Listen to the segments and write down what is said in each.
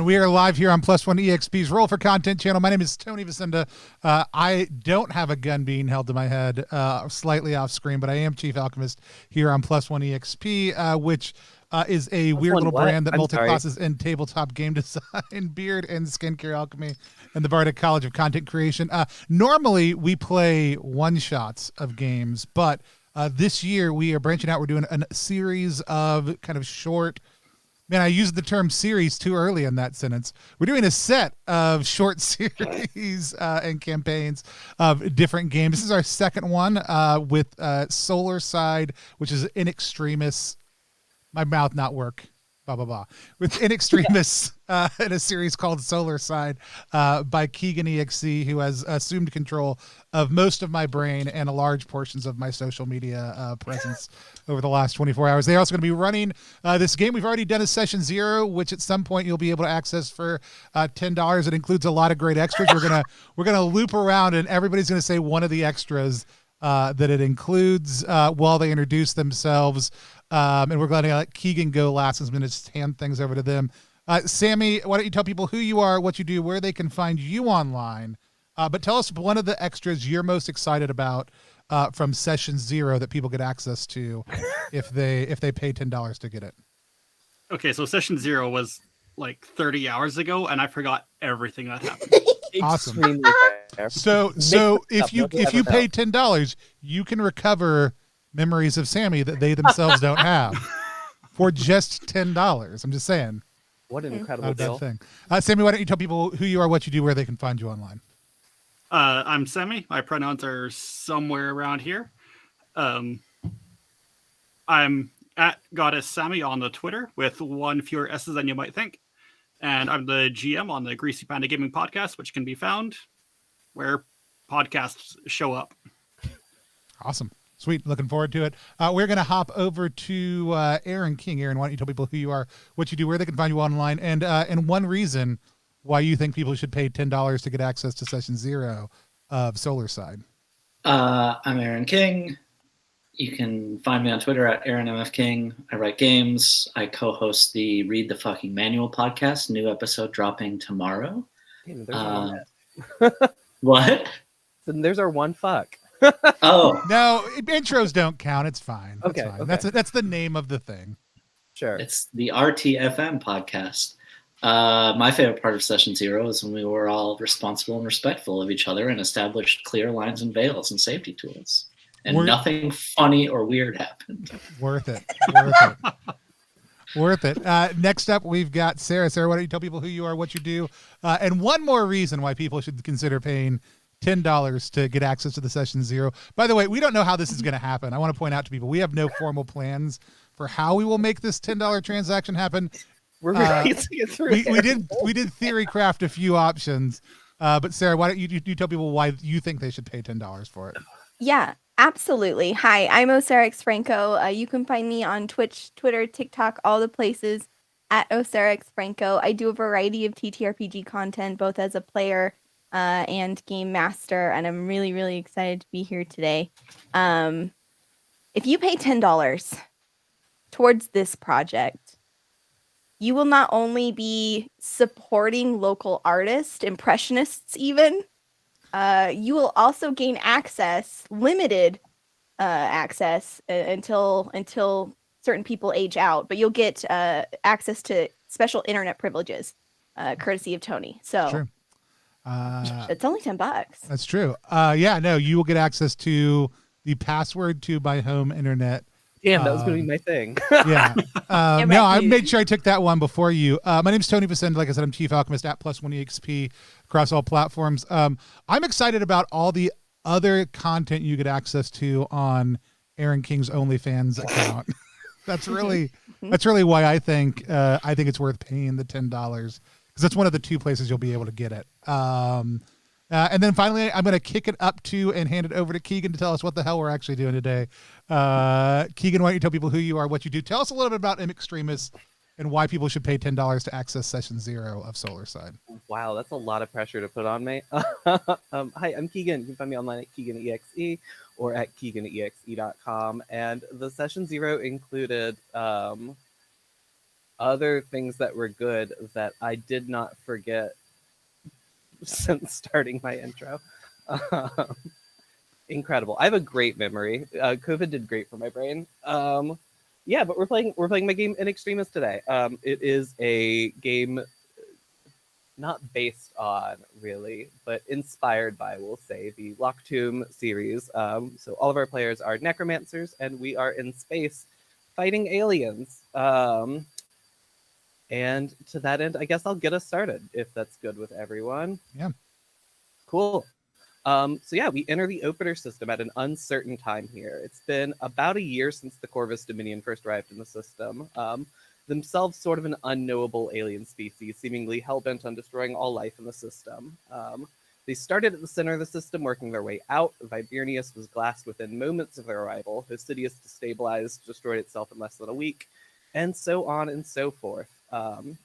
And we are live here on Plus One EXP's Roll for Content channel. My name is Tony Vicenda. I don't have a gun being held to my head, slightly off screen, but I am Chief Alchemist here on Plus One EXP, which is a weird little brand that multi-classes in tabletop game design, beard, and skincare alchemy, and the Bardic College of Content Creation. Normally, we play one-shots of games, but this year we are branching out. We're doing a series of kind of short... Man, I used the term series too early in that sentence. We're doing a set of short series and campaigns of different games. This is our second one with Solarcide, which is in Extremis. My mouth not work. Blah, blah, blah. With In Extremis in a series called Solarcide by KeganExe, who has assumed control of most of my brain and a large portions of my social media presence over the last 24 hours. They're also going to be running this game. We've already done a session 0, which at some point you'll be able to access for $10. It includes a lot of great extras. We're gonna loop around, and everybody's going to say one of the extras that it includes while they introduce themselves. And we're going to let Kegan go last, so I'm going to just hand things over to them. Sammy, why don't you tell people who you are, what you do, where they can find you online, but tell us one of the extras you're most excited about from session 0 that people get access to if they pay $10 to get it. Okay, so session 0 was like 30 hours ago, and I forgot everything that happened. Awesome. So if you pay $10, you can recover memories of Sammy that they themselves don't have for just $10. I'm just saying. What an incredible deal. Thing. Sammy, why don't you tell people who you are, what you do, where they can find you online? I'm Sammy. My pronouns are somewhere around here. I'm at Goddess Sammy on the Twitter with one fewer S's than you might think. And I'm the GM on the Greasy Panda Gaming podcast, which can be found where podcasts show up. Awesome. Sweet. Looking forward to it. We're going to hop over to Aaron King. Aaron, why don't you tell people who you are, what you do, where they can find you online, and one reason why you think people should pay $10 to get access to session 0 of Solarcide. I'm Aaron King. You can find me on Twitter at AaronMFKing. I write games. I co-host the Read the Fucking Manual podcast. New episode dropping tomorrow. What? Then there's our one fuck. Oh no, intros don't count. It's fine. That's okay, fine. Okay. That's the name of the thing. Sure. It's the RTFM podcast. My favorite part of session 0 is when we were all responsible and respectful of each other and established clear lines and veils and safety tools. And nothing funny or weird happened. Worth it. Worth it. Next up, we've got Sarah. Sarah, why don't you tell people who you are, what you do, and one more reason why people should consider paying $10 to get access to the session 0. By the way, we don't know how this is going to happen. I want to point out to people, we have no formal plans for how we will make this $10 transaction happen. We're really get through. We did theory craft a few options, but Sarah, why don't you tell people why you think they should pay $10 for it? Yeah, absolutely. Hi, I'm Osarix Franco. You can find me on Twitch, Twitter, TikTok, all the places at Osarix Franco. I do a variety of TTRPG content, both as a player and game master, and I'm really, really excited to be here today. If you pay $10 towards this project, you will not only be supporting local artists, impressionists even, you will also gain access, limited access until certain people age out, but you'll get access to special internet privileges, courtesy of Tony. So. Sure. It's only $10. That's true. Yeah, no, you will get access to the password to my home internet. Damn, that was going to be my thing. Yeah. No, I made sure I took that one before you. My name is Tony Vicenda. Like I said, I'm Chief Alchemist at Plus One EXP across all platforms. I'm excited about all the other content you get access to on Aaron King's OnlyFans account. That's really why I think it's worth paying the $10. Because that's one of the 2 places you'll be able to get it. And then finally, I'm going to kick it up to and hand it over to Kegan to tell us what the hell we're actually doing today. Kegan, why don't you tell people who you are, what you do? Tell us a little bit about Extremis and why people should pay $10 to access session 0 of Solarcide. Wow, that's a lot of pressure to put on me. Hi, I'm Kegan. You can find me online at KeganExe or at KeganExe.com. And the session 0 included other things that were good that I did not forget since starting my intro. Incredible. I have a great memory. COVID did great for my brain. Yeah, but we're playing my game in Extremis today. It is a game not based on really, but inspired by, we'll say, the Lock Tomb series. So all of our players are necromancers, and we are in space fighting aliens. And to that end, I guess I'll get us started, if that's good with everyone. Yeah. Cool. So yeah, we enter the opener system at an uncertain time here. It's been about a year since the Corvus Dominion first arrived in the system. Themselves sort of an unknowable alien species, seemingly hell-bent on destroying all life in the system. They started at the center of the system, working their way out. Vibranius was glassed within moments of their arrival. Hosidius destabilized, destroyed itself in less than a week, and so on and so forth.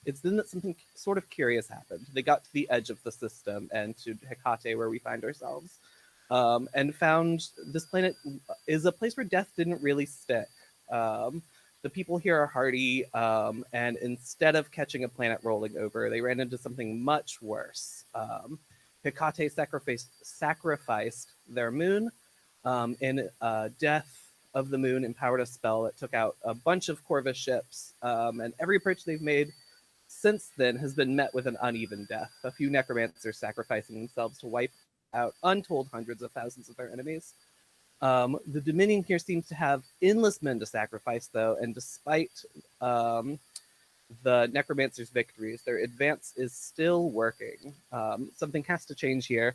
It's then that something sort of curious happened. They got to the edge of the system and to Hecate, where we find ourselves, and found this planet is a place where death didn't really stick. The people here are hardy, and instead of catching a planet rolling over, they ran into something much worse. Hecate sacrificed their moon, in death of the moon empowered a spell that took out a bunch of Corvus ships, and every approach they've made since then has been met with an uneven death. A few necromancers sacrificing themselves to wipe out untold hundreds of thousands of their enemies. The Dominion here seems to have endless men to sacrifice, though, and despite the necromancers' victories, their advance is still working. Something has to change here.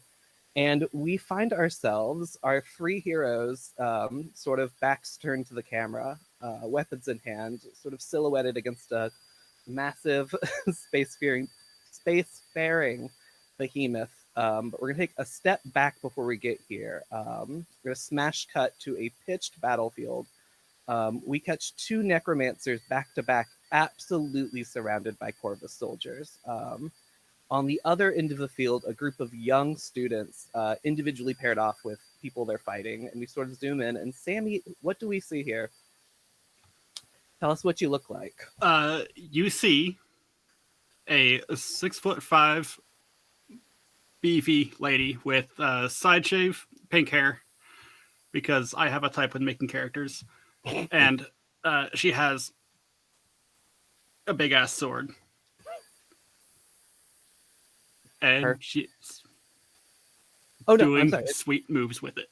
And we find ourselves, our three heroes, sort of backs turned to the camera, weapons in hand, sort of silhouetted against a massive spacefaring behemoth. But we're going to take a step back before we get here. We're going to smash cut to a pitched battlefield. We catch two necromancers back to back, absolutely surrounded by Corvus soldiers. On the other end of the field, a group of young students, individually paired off with people they're fighting, and we sort of zoom in. And Sammy, what do we see here? Tell us what you look like. You see a 6'5" beefy lady with side shave, pink hair, because I have a type with making characters, and she has a big ass sword. And she's doing sweet moves with it.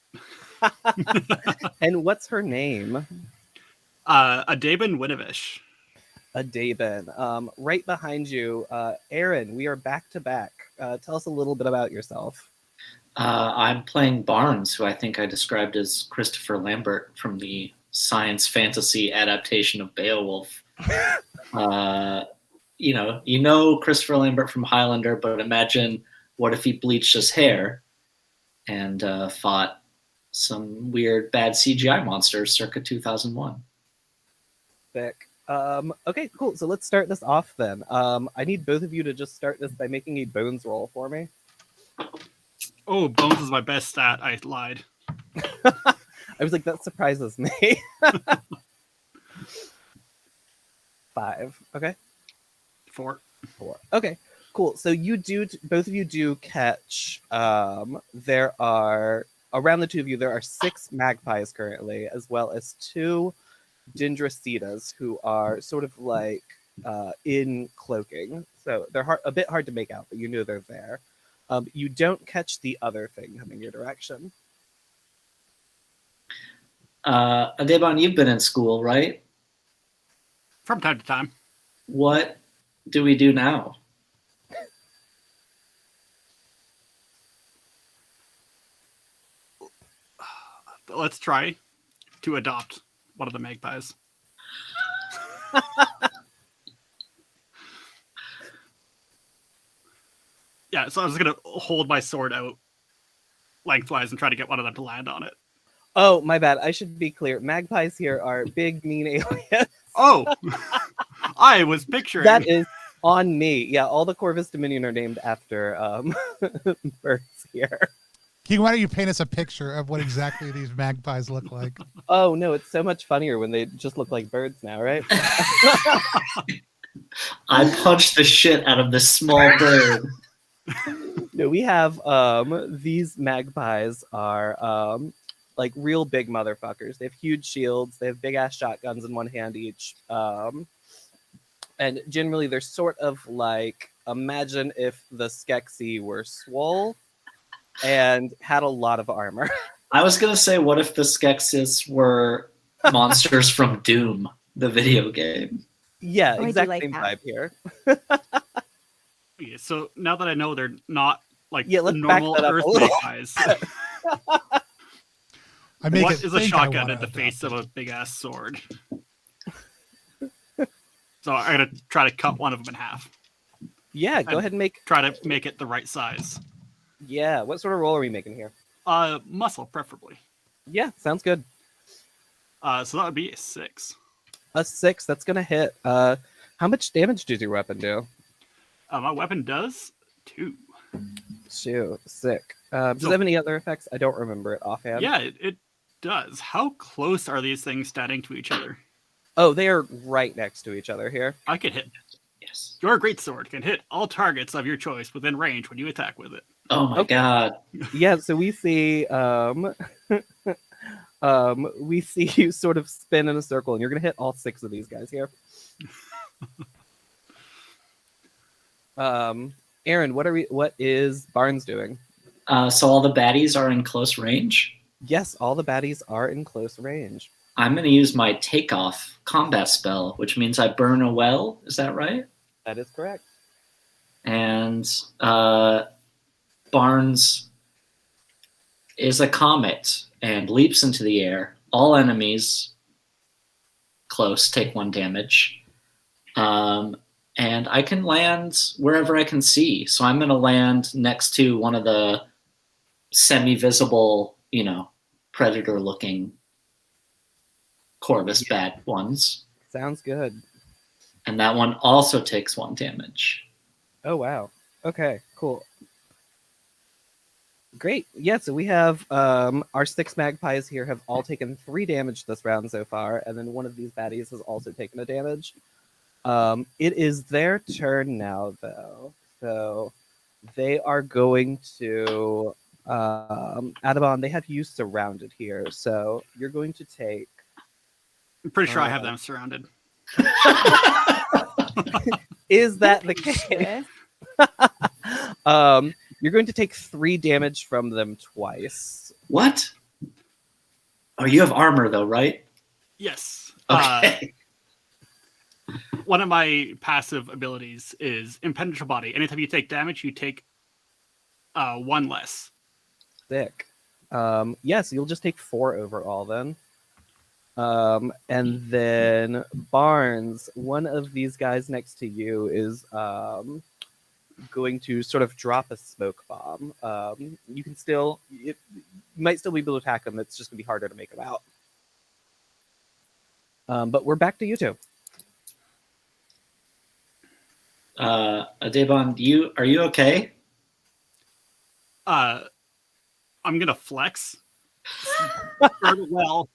And what's her name? Adaban Winovish. Adaban. Right behind you, Aaron, we are back to back. Tell us a little bit about yourself. I'm playing Barnes, who I think I described as Christopher Lambert from the science fantasy adaptation of Beowulf. You know Christopher Lambert from Highlander, but imagine what if he bleached his hair and fought some weird bad CGI monsters circa 2001. Thick. Okay, cool. So let's start this off then. I need both of you to just start this by making a bones roll for me. Oh, bones is my best stat. I lied. I was like, that surprises me. 5. Okay. 4. Okay, cool. So both of you do catch. There are, around the two of you, there are 6 magpies currently, as well as 2 Dendrocitas who are sort of like in cloaking. So they're a bit hard to make out, but you know they're there. You don't catch the other thing coming your direction. Adaban, you've been in school, right? From time to time. What do we do now? Let's try to adopt one of the magpies. Yeah, so I was going to hold my sword out lengthwise and try to get one of them to land on it. Oh, my bad. I should be clear. Magpies here are big, mean aliens. Oh! I was picturing... That is on me. Yeah, all the Corvus Dominion are named after birds here. Keegan, why don't you paint us a picture of what exactly these magpies look like? Oh, no, it's so much funnier when they just look like birds now, right? I punched the shit out of this small bird. No, we have these magpies are like real big motherfuckers. They have huge shields. They have big ass shotguns in one hand each. And generally they're sort of like, imagine if the Skeksis were swole and had a lot of armor. I was gonna say, what if the Skeksis were monsters from Doom, the video game? Yeah, Oh, I do exact like same that. vibe here. Okay, so now that I know they're not like Yeah, let's back normal that up a Earth little. magpies, I make what it is a think I shotgun wanna at the adopt face of it. a big ass sword? So I'm gonna try to cut one of them in half. Yeah, go ahead and make. Try to make it the right size. Yeah, what sort of roll are we making here? Muscle preferably. Yeah, sounds good. So that would be a 6. A 6, that's gonna hit. How much damage does your weapon do? My weapon does 2. Shoot, sick. Does it have any other effects? I don't remember it offhand. Yeah, it does. How close are these things standing to each other? Oh, they are right next to each other here. I could hit. Yes. Your greatsword can hit all targets of your choice within range when you attack with it. Oh my Okay. god. Yeah, so we see we see you sort of spin in a circle, and you're gonna hit all 6 of these guys here. Aaron, what is Barnes doing? So all the baddies are in close range. Yes, all the baddies are in close range. I'm going to use my takeoff combat spell, which means I burn a well. Is that right? That is correct. And Barnes is a comet and leaps into the air. All enemies close take 1 damage. And I can land wherever I can see. So I'm going to land next to one of the semi-visible, predator-looking Corvus bad ones. Sounds good. And that one also takes 1 damage. Oh, wow. Okay, cool. Great. Yeah, so we have our 6 magpies here have all taken 3 damage this round so far, and then one of these baddies has also taken a damage. It is their turn now, though. So they are going to Adabon, they have you surrounded here. So you're going to take. I'm pretty sure I have them surrounded. Is that the case? Sure. You're going to take 3 damage from them twice. What? Oh, you have armor, though, right? Yes. Okay. One of my passive abilities is Impenetrable Body. Anytime you take damage, you take 1 less. Sick. Yes, you'll just take 4 overall then. And then Barnes, one of these guys next to you is going to sort of drop a smoke bomb. You can still, you might still be able to attack him. It's just gonna be harder to make him out. But we're back to you two. Adebon, are you okay? I'm gonna flex start well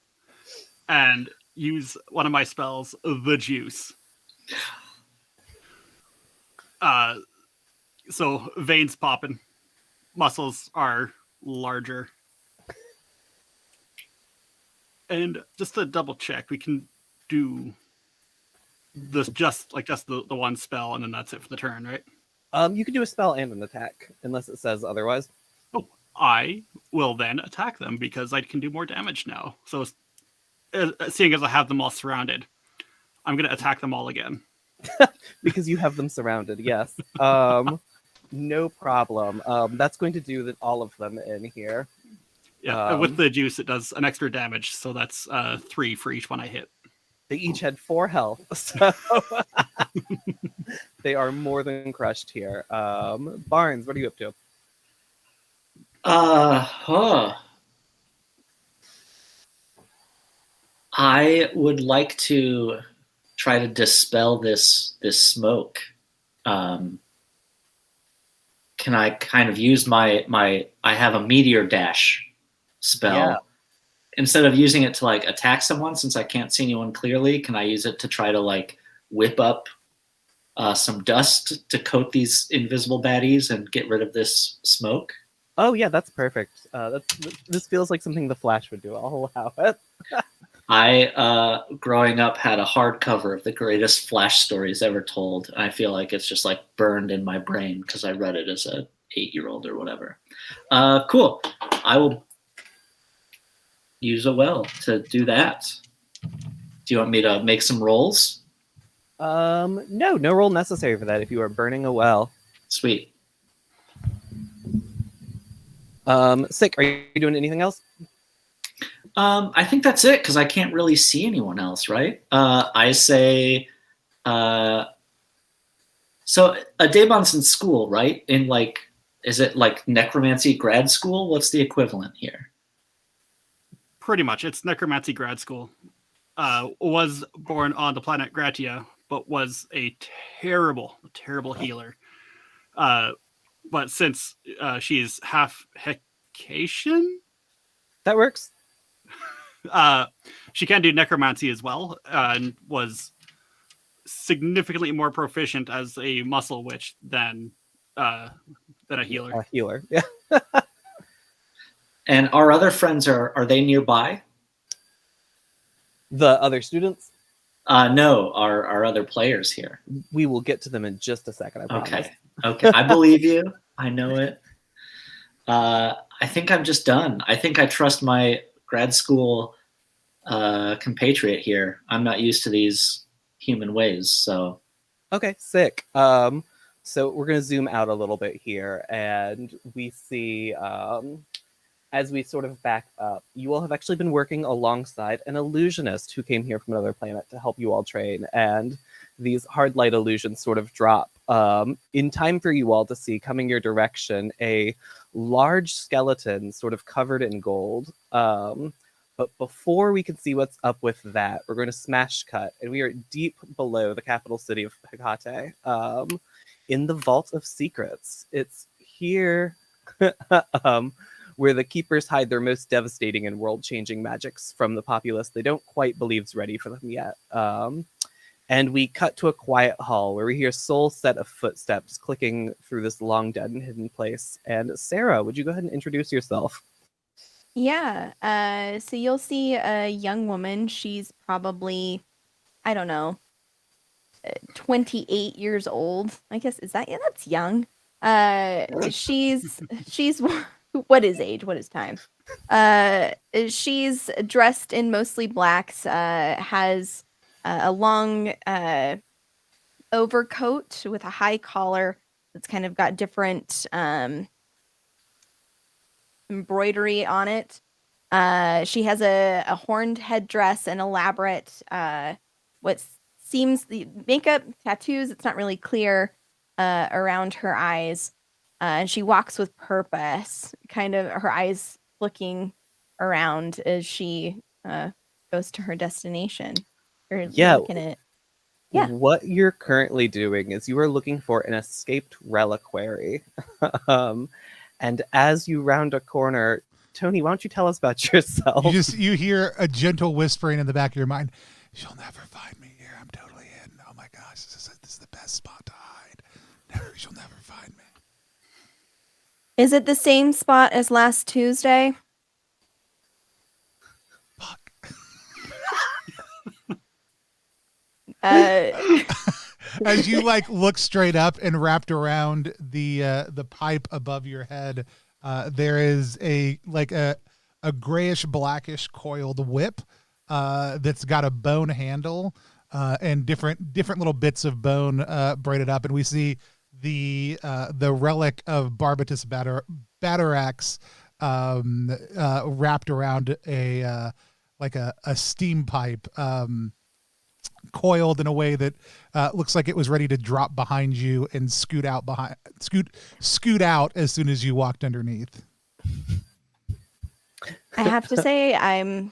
and use one of my spells, the juice. So veins popping, muscles are larger, and just to double check, we can do this just the one spell, and then that's it for the turn, right? You can do a spell and an attack, unless it says otherwise. Oh, I will then attack them because I can do more damage now. So, seeing as I have them all surrounded, I'm going to attack them all again. Because you have them surrounded, yes. No problem. That's going to do all of them in here. Yeah, with the juice, it does an extra damage, so that's 3 for each one I hit. They each had 4 health, so they are more than crushed here. Barnes, what are you up to? I would like to try to dispel this smoke. Can I kind of use my I have a meteor dash spell. Yeah. Instead of using it to like attack someone, since I can't see anyone clearly, can I use it to try to like whip up some dust to coat these invisible baddies and get rid of this smoke? Oh yeah, that's perfect. This feels like something the Flash would do. I'll allow it. I, growing up, had a hardcover of the greatest Flash stories ever told. I feel like it's just like burned in my brain because I read it as a 8-year-old or whatever. Cool. I will use a well to do that. Do you want me to make some rolls? No roll necessary for that if you are burning a well. Sweet. Sick, are you doing anything else? I think that's it because I can't really see anyone else, right? I say, so Adebon's in school, right? In like, is it like necromancy grad school? What's the equivalent here? Pretty much, it's necromancy grad school. Was born on the planet Gratia, but was a terrible healer. But since she's half Hecatian, That works. she can do necromancy as well, and was significantly more proficient as a muscle witch than a healer. A healer, yeah. And our other friends, are they nearby? The other students? No, our other players here. We will get to them in just a second, I promise. Okay. I believe you. I know it. I think I'm just done. I think I trust my grad school compatriot here. I'm not used to these human ways, so. Okay, sick. So we're going to zoom out a little bit here, and we see, as we sort of back up, you all have actually been working alongside an illusionist who came here from another planet to help you all train, and these hard light illusions sort of drop in time for you all to see, coming your direction, a large skeleton sort of covered in gold. But before we can see what's up with that, we're going to smash cut, and we are deep below the capital city of Hecate, in the Vault of Secrets. It's here where the keepers hide their most devastating and world-changing magics from the populace they don't quite believe's ready for them yet. And we cut to a quiet hall where we hear a sole set of footsteps clicking through this long dead and hidden place. And Sarah, would you go ahead and introduce yourself? Yeah. So you'll see a young woman. She's probably, I don't know, 28 years old. I guess, is that, yeah, that's young. She's what is age? What is time? She's dressed in mostly blacks, has a long overcoat with a high collar that's kind of got different embroidery on it. She has a horned headdress and elaborate what seems the makeup, tattoos, it's not really clear, around her eyes. And she walks with purpose, kind of her eyes looking around as she goes to her destination. Looking at, yeah. What you're currently doing is you are looking for an escaped reliquary. And as you round a corner, Tony, why don't you tell us about yourself? You hear a gentle whispering in the back of your mind. She'll never find me here. I'm totally hidden. Oh my gosh, this is the best spot to hide. She'll never find me. Is it the same spot as last Tuesday? Fuck. As you like look straight up and wrapped around the pipe above your head, there is a grayish blackish coiled whip that's got a bone handle and different little bits of bone braided up, and we see the relic of Barbatus Batarax wrapped around a steam pipe, coiled in a way that looks like it was ready to drop behind you and scoot out as soon as you walked underneath. I have to say,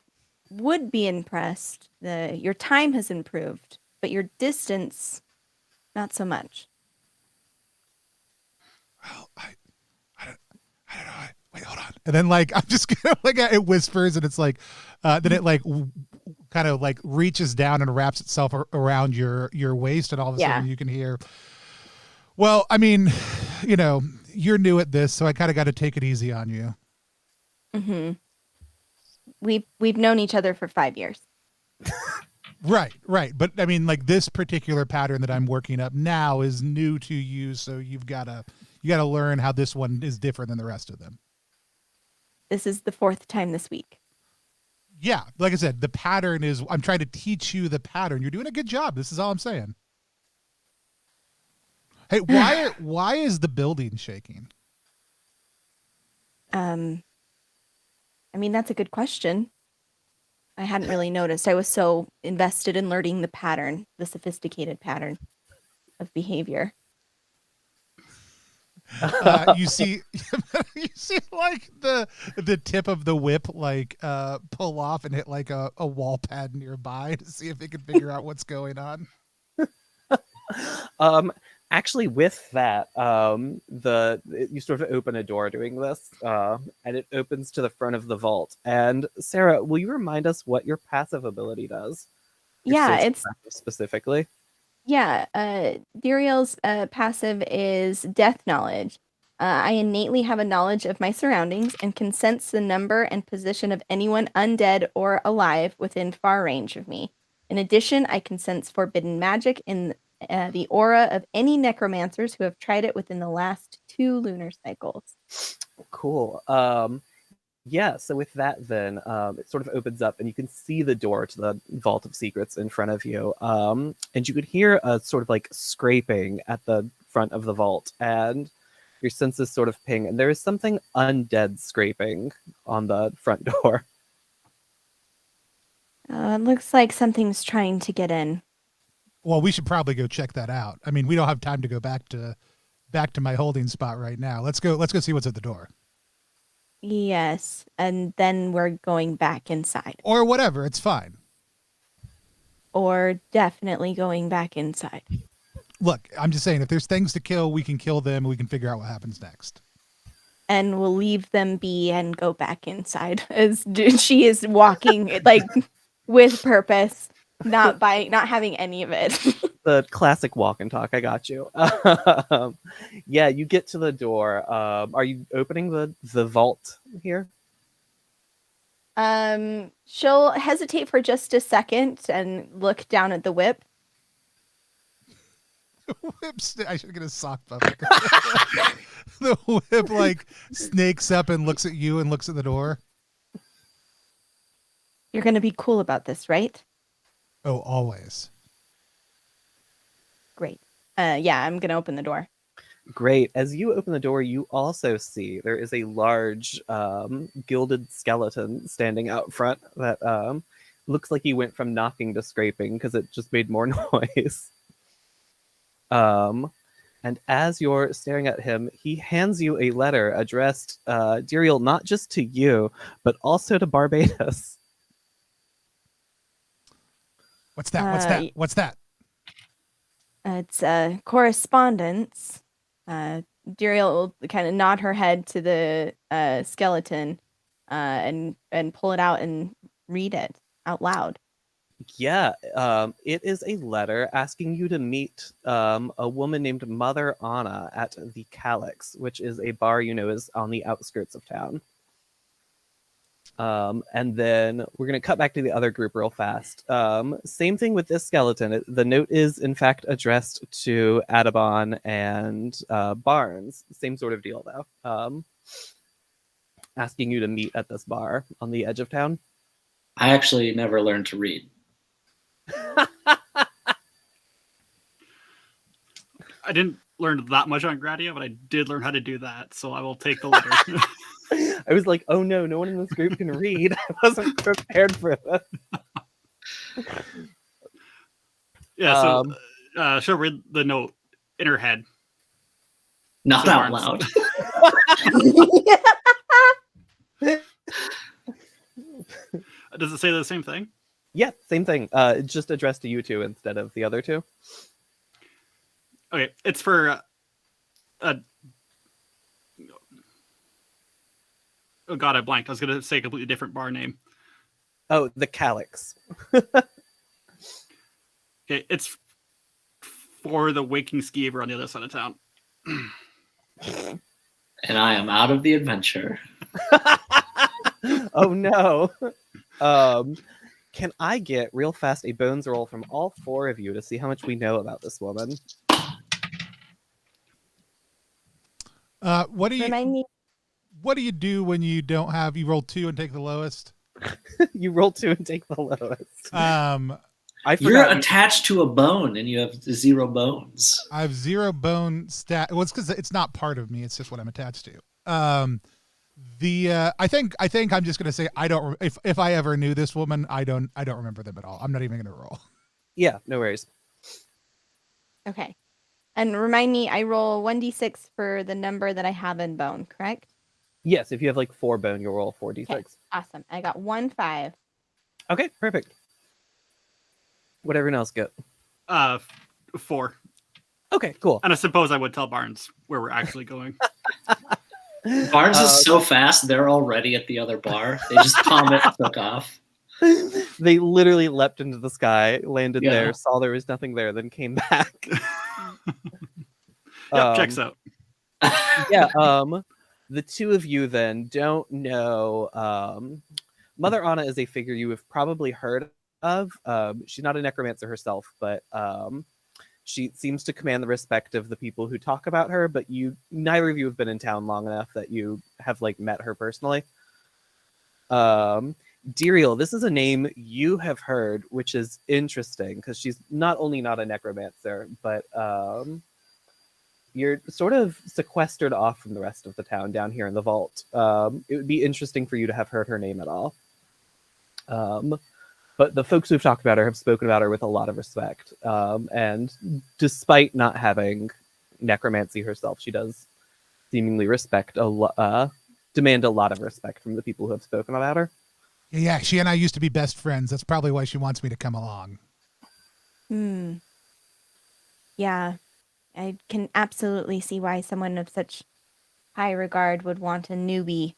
would be impressed. Your time has improved, but your distance, not so much. Well, I don't know. Wait, hold on. And then I'm just gonna it whispers, and it's then it kind of like reaches down and wraps itself around your waist, and all of a sudden Yeah. you can hear. Well, I mean, you know, you're new at this, so I kind of got to take it easy on you. Mm-hmm. We've known each other for 5 years. Right. But I mean, like this particular pattern that I'm working up now is new to you, so you got to learn how this one is different than the rest of them. This is the 4th time this week. Yeah, like I said, the pattern is. I'm trying to teach you the pattern. You're doing a good job. This is all I'm saying. Hey, why is the building shaking? I mean, that's a good question. I hadn't really noticed. I was so invested in learning the pattern, the sophisticated pattern of behavior. You see like the tip of the whip like pull off and hit like a wall pad nearby to see if it can figure out what's going on. Actually, with that, you sort of open a door doing this, and it opens to the front of the vault. And Sarah, will you remind us what your passive ability does? Yeah, it's specifically. Yeah, Diriel's passive is Death Knowledge. I innately have a knowledge of my surroundings and can sense the number and position of anyone undead or alive within far range of me. In addition, I can sense forbidden magic in the aura of any necromancers who have tried it within the last 2 lunar cycles. Cool. Yeah, so with that then, it sort of opens up and you can see the door to the Vault of Secrets in front of you. And you could hear a sort of like scraping at the front of the vault, and your senses sort of ping, and there is something undead scraping on the front door. It looks like something's trying to get in. Well, we should probably go check that out. I mean, we don't have time to go back to my holding spot right now. Let's go see what's at the door. Yes, and then we're going back inside. Or whatever, it's fine. Or definitely going back inside. Look, I'm just saying, if there's things to kill, we can kill them and we can figure out what happens next. And we'll leave them be and go back inside as she is walking like with purpose, not having any of it. The classic walk and talk. I got you. Yeah, you get to the door. Are you opening the vault here? She'll hesitate for just a second and look down at the whip. I should get a sock puppet. The whip like snakes up and looks at you and looks at the door. You're gonna be cool about this, right? Oh, always. Great. Yeah, I'm gonna open the door. Great. As you open the door, you also see there is a large gilded skeleton standing out front that looks like he went from knocking to scraping because it just made more noise. And as you're staring at him, he hands you a letter addressed, Diriel, not just to you, but also to Barbados. What's that? What's that? It's correspondence. Diriel will kind of nod her head to the skeleton and pull it out and read it out loud. Yeah, it is a letter asking you to meet a woman named Mother Anna at the KeganExe, which is a bar you know is on the outskirts of town. And then we're going to cut back to the other group real fast. Same thing with this skeleton. The note is, in fact, addressed to Adabon and Barnes. Same sort of deal, though. Asking you to meet at this bar on the edge of town. I actually never learned to read. I didn't learn that much on Gradia, but I did learn how to do that, so I will take the letter. I was like, oh no, no one in this group can read. I wasn't prepared for this. Yeah, so she'll read the note in her head. Not So out Barnes- loud. Does it say the same thing? Yeah, same thing. It's just addressed to you two instead of the other two. Okay, it's for oh god, I blanked. I was gonna say a completely different bar name. Oh, the calyx. It's for the waking skeever on the other side of town. And I am out of the adventure. Oh no. Can I get real fast a bones roll from all four of you to see how much we know about this woman? What do Remind me. you do when you don't have, you roll 2 and take the lowest? You roll 2 and take the lowest. I You're forgot. attached to a bone and you have 0 bones. I have 0 bone stat. Well, it's because it's not part of me. It's just what I'm attached to. I think I'm just gonna say I don't. If I ever knew this woman, I don't remember them at all. I'm not even gonna roll. Yeah, no worries. Okay. And remind me, I roll 1d6 for the number that I have in bone, correct? Yes, if you have like 4 bone, you'll roll 4d6. Okay. Awesome. I got 1 5. Okay, perfect. What everyone else get? 4. Okay, cool. And I suppose I would tell Barnes where we're actually going. Barnes is so fast, they're already at the other bar. They just palm it and took off. They literally leapt into the sky, landed Yeah. there, saw there was nothing there, then came back. Yep, checks out. Yeah, the two of you then don't know. Mother Anna is a figure you have probably heard of. She's not a necromancer herself, but she seems to command the respect of the people who talk about her, but neither of you have been in town long enough that you have like met her personally. Diriel, this is a name you have heard, which is interesting because she's not only not a necromancer, but you're sort of sequestered off from the rest of the town down here in the vault. It would be interesting for you to have heard her name at all. But the folks who've talked about her have spoken about her with a lot of respect. And despite not having necromancy herself, she does seemingly demand a lot of respect from the people who have spoken about her. Yeah, she and I used to be best friends. That's probably why she wants me to come along. Yeah, I can absolutely see why someone of such high regard would want a newbie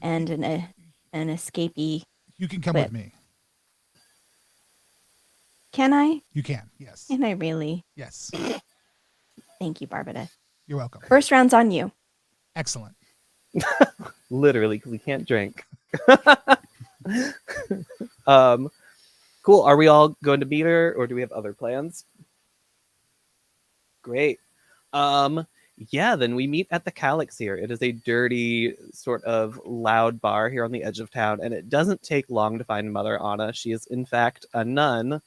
and an escapee. You can come with me. Can I? You can, yes. Can I really? Yes. Thank you, Barbara. You're welcome. First round's on you. Excellent. Literally, because we can't drink. Cool. Are we all going to meet her, or do we have other plans? Great. Yeah, then we meet at the Calyx here. It is a dirty, sort of loud bar here on the edge of town, and it doesn't take long to find Mother Anna. She is, in fact, a nun,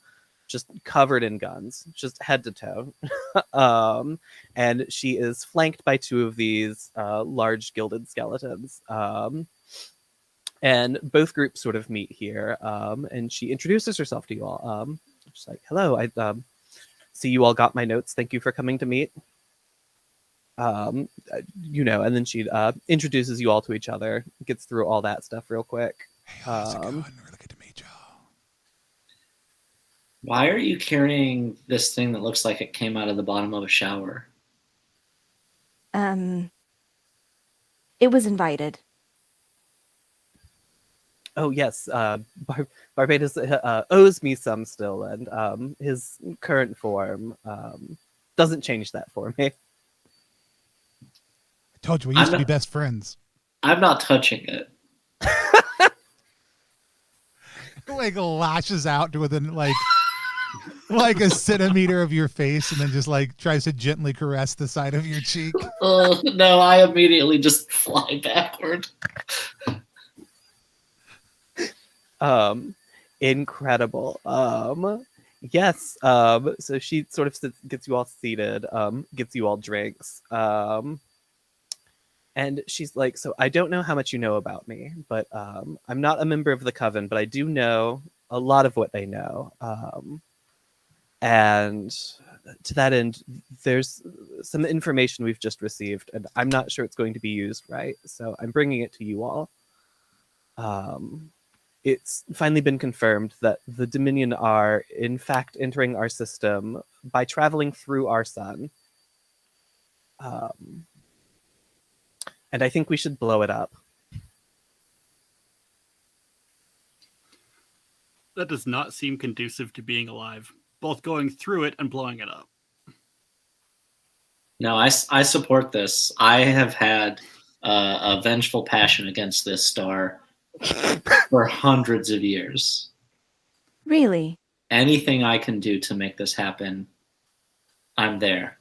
just covered in guns, just head to toe. And she is flanked by 2 of these large gilded skeletons. And both groups sort of meet here, and she introduces herself to you all. She's like, hello, I see you all got my notes. Thank you for coming to meet. And then she introduces you all to each other, gets through all that stuff real quick. Hey, how's it going? Really good to meet you. Why are you carrying this thing that looks like it came out of the bottom of a shower? It was invited. Oh yes, Barbados owes me some still, and his current form doesn't change that for me. I told you we used to be best friends. I'm not touching it. Like lashes out to within like a centimeter of your face, and then just like tries to gently caress the side of your cheek. Oh no! I immediately just fly backward. Incredible. Yes. So she sort of gets you all seated, gets you all drinks. And she's like, so I don't know how much you know about me, but I'm not a member of the Coven, but I do know a lot of what they know. And to that end, there's some information we've just received, and I'm not sure it's going to be used right. So I'm bringing it to you all. It's finally been confirmed that the Dominion are, in fact, entering our system by traveling through our sun. And I think we should blow it up. That does not seem conducive to being alive, both going through it and blowing it up. No, I support this. I have had a vengeful passion against this star for hundreds of years. Really? Anything I can do to make this happen, I'm there.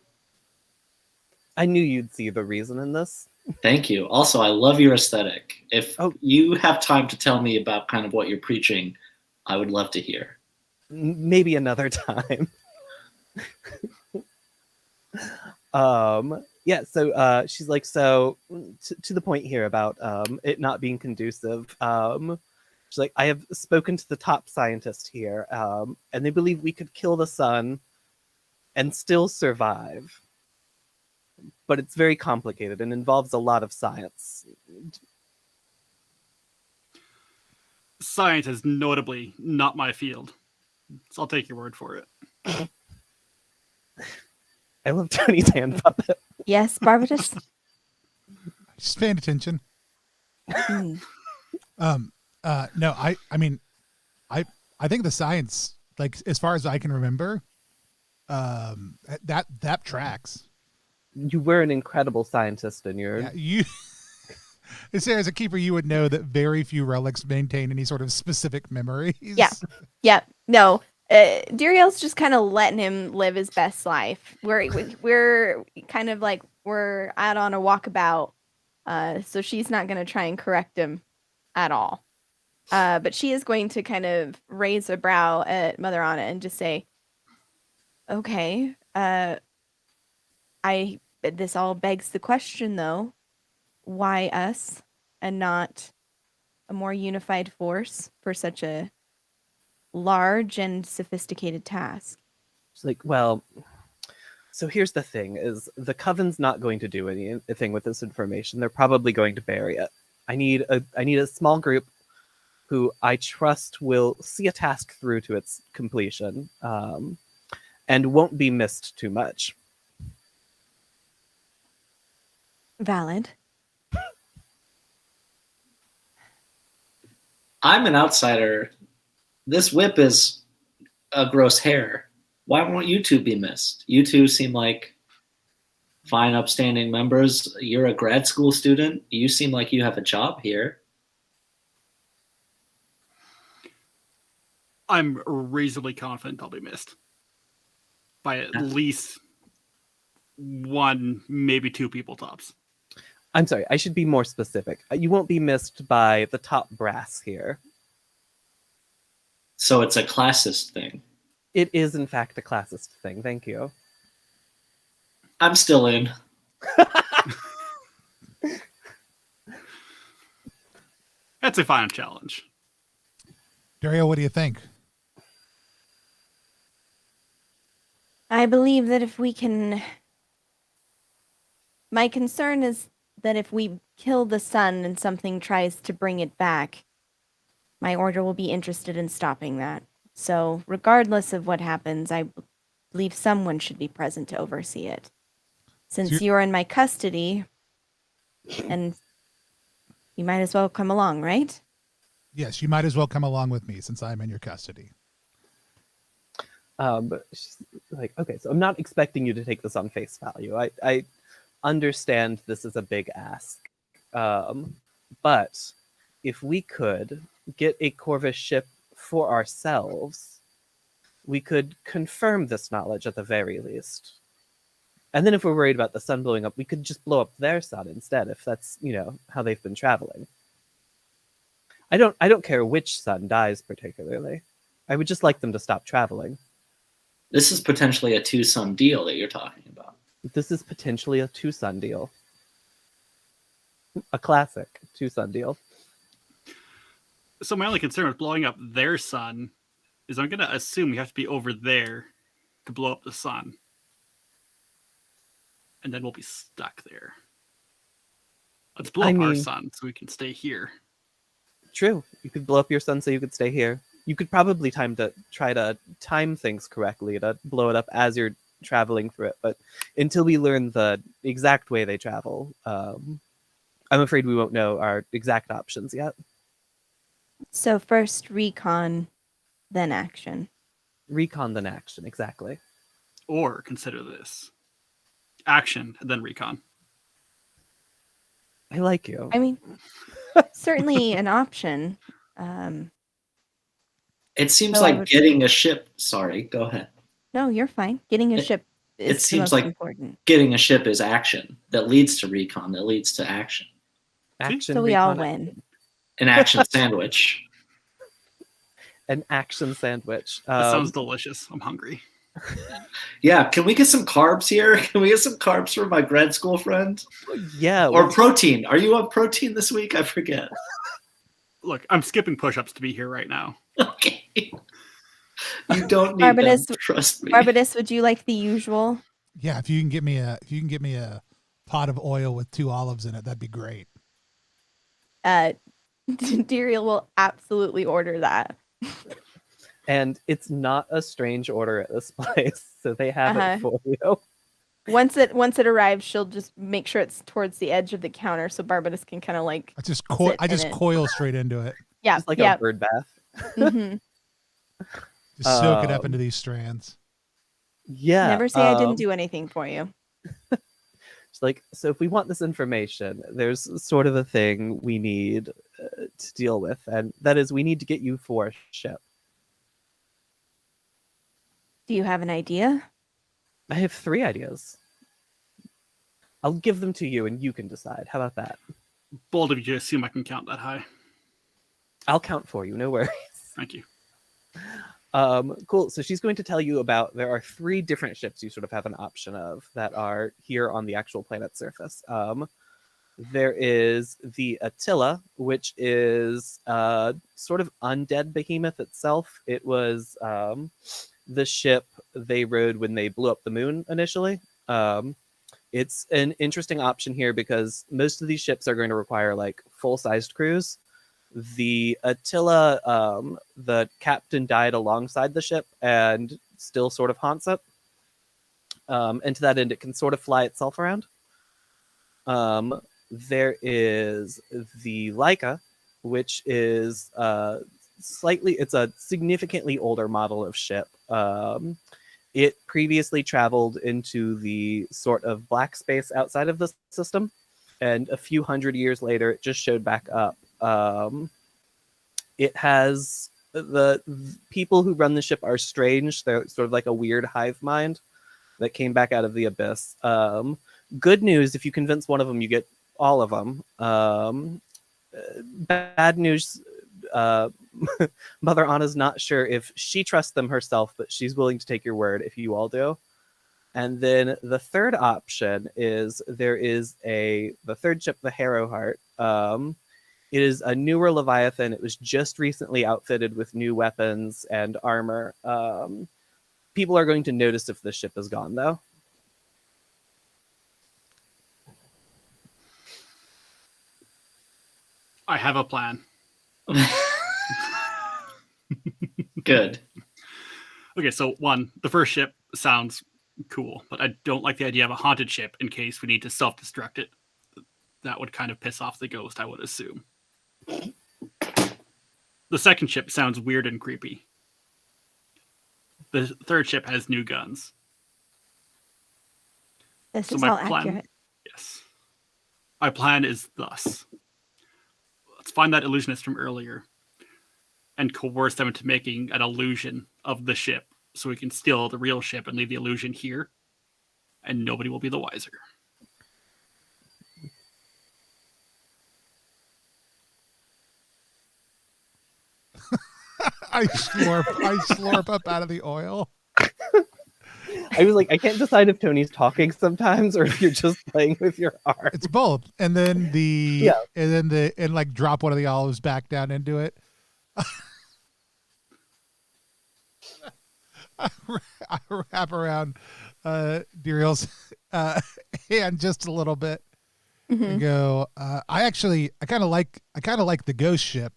I knew you'd see the reason in this. Thank you. Also, I love your aesthetic. If you have time to tell me about kind of what you're preaching, I would love to hear. Maybe another time. Yeah, so she's like, so to the point here about it not being conducive. She's like, I have spoken to the top scientist here, and they believe we could kill the sun and still survive. But it's very complicated and involves a lot of science. Science is notably not my field, so I'll take your word for it. I love Tony's hand puppet. Yes, Barbatus? Just paying attention. Mm. No, I mean, I think the science, like as far as I can remember, that tracks. You were an incredible scientist in your... Yeah, you. As a keeper, you would know that very few relics maintain any sort of specific memories. Yeah. No. Duriel's just kind of letting him live his best life. We're kind of like we're out on a walkabout, so she's not going to try and correct him at all. But she is going to kind of raise a brow at Mother Anna and just say, "Okay, this all begs the question, though, why us and not a more unified force for such a large and sophisticated task?" She's like, well, so here's the thing, is the Coven's not going to do anything with this information. They're probably going to bury it. I need a small group who I trust will see a task through to its completion, and won't be missed too much. Valid. I'm an outsider. This whip is a gross hair. Why won't you two be missed? You two seem like fine, upstanding members. You're a grad school student. You seem like you have a job here. I'm reasonably confident I'll be missed by at least one, maybe two people tops. I'm sorry, I should be more specific. You won't be missed by the top brass here. So it's a classist thing. It is, in fact, a classist thing. Thank you. I'm still in. That's a fine challenge. Dario, what do you think? I believe that if we can... My concern is that if we kill the sun and something tries to bring it back, my order will be interested in stopping that. So, regardless of what happens, I believe someone should be present to oversee it. Since you're in my custody, and you might as well come along, right? Yes, you might as well come along with me since I'm in your custody. But she's like, okay, so I'm not expecting you to take this on face value. I understand this is a big ask. But if we could get a Corvus ship for ourselves, we could confirm this knowledge at the very least. And then if we're worried about the sun blowing up, we could just blow up their sun instead, if that's, how they've been traveling. I don't care which sun dies particularly. I would just like them to stop traveling. This is potentially a two-sun deal that you're talking about. This is potentially a two-sun deal. A classic two-sun deal. So my only concern with blowing up their sun is I'm going to assume we have to be over there to blow up the sun. And then we'll be stuck there. Let's blow up our sun so we can stay here. True. You could blow up your sun so you could stay here. You could probably try to time things correctly to blow it up as you're traveling through it. But until we learn the exact way they travel, I'm afraid we won't know our exact options yet. So first recon then action. Recon then action, exactly. Or consider this: action and then recon. I like you. I mean, certainly an option. It seems So I like would- getting a ship. Sorry, go ahead. No, you're fine. Getting a ship is it the seems most like important. Getting a ship is action that leads to recon, that leads to action. Action, So we all recon, win. An action sandwich. an action sandwich. That sounds delicious. I'm hungry. Yeah, can we get some carbs here? Can we get some carbs for my grad school friend? Yeah. Or protein. Are you on protein this week? I forget. Look, I'm skipping push-ups to be here right now. Okay. You don't need Barbatus, them, trust me. Barbatus, would you like the usual? Yeah, if you can get me a pot of oil with 2 olives in it, that'd be great. Diriel will absolutely order that. And it's not a strange order at this place, so they have it for you. Once it arrives, she'll just make sure it's towards the edge of the counter so Barbatus can kind of like. I just sit in it. coil straight into it. Yeah, Just like yeah. a bird bath. Mm-hmm. Just soak it up into these strands. Yeah. Never say I didn't do anything for you. It's like, so if we want this information, there's sort of a thing we need to deal with, and that is we need to get you 4 ship. Do you have an idea? I have 3 ideas. I'll give them to you and you can decide. How about that? Bold of you to assume I can count that high. I'll count for you, no worries. Thank you. Cool. So she's going to tell you about, there are 3 different ships you sort of have an option of that are here on the actual planet surface. There is the Attila, which is sort of undead behemoth itself. It was the ship they rode when they blew up the moon initially. It's an interesting option here because most of these ships are going to require like full-sized crews. The Attila, the captain died alongside the ship and still sort of haunts it. And to that end, it can sort of fly itself around. There is the Leica, which is it's a significantly older model of ship. It previously traveled into the sort of black space outside of the system, and a few hundred years later, it just showed back up. It has the people who run the ship are strange. They're sort of like a weird hive mind that came back out of the abyss. Good news, if you convince one of them, you get all of them. Bad news, Mother Anna's not sure if she trusts them herself, but she's willing to take your word if you all do. And then the third option is the third ship, the Harrowheart. It is a newer Leviathan. It was just recently outfitted with new weapons and armor. People are going to notice if the ship is gone, though. I have a plan. Good. Okay, so 1, the first ship sounds cool, but I don't like the idea of a haunted ship in case we need to self-destruct it. That would kind of piss off the ghost, I would assume. The second ship sounds weird and creepy. The third ship has new guns. This So is my all plan- accurate. Yes. My plan is thus. Let's find that illusionist from earlier and coerce them into making an illusion of the ship so we can steal the real ship and leave the illusion here, and nobody will be the wiser. I slurp up out of the oil. I was like, I can't decide if Tony's talking sometimes or if you're just playing with your arm. It's both. And then like drop one of the olives back down into it. I wrap around Diriel's hand just a little bit and go, I kind of like the ghost ship.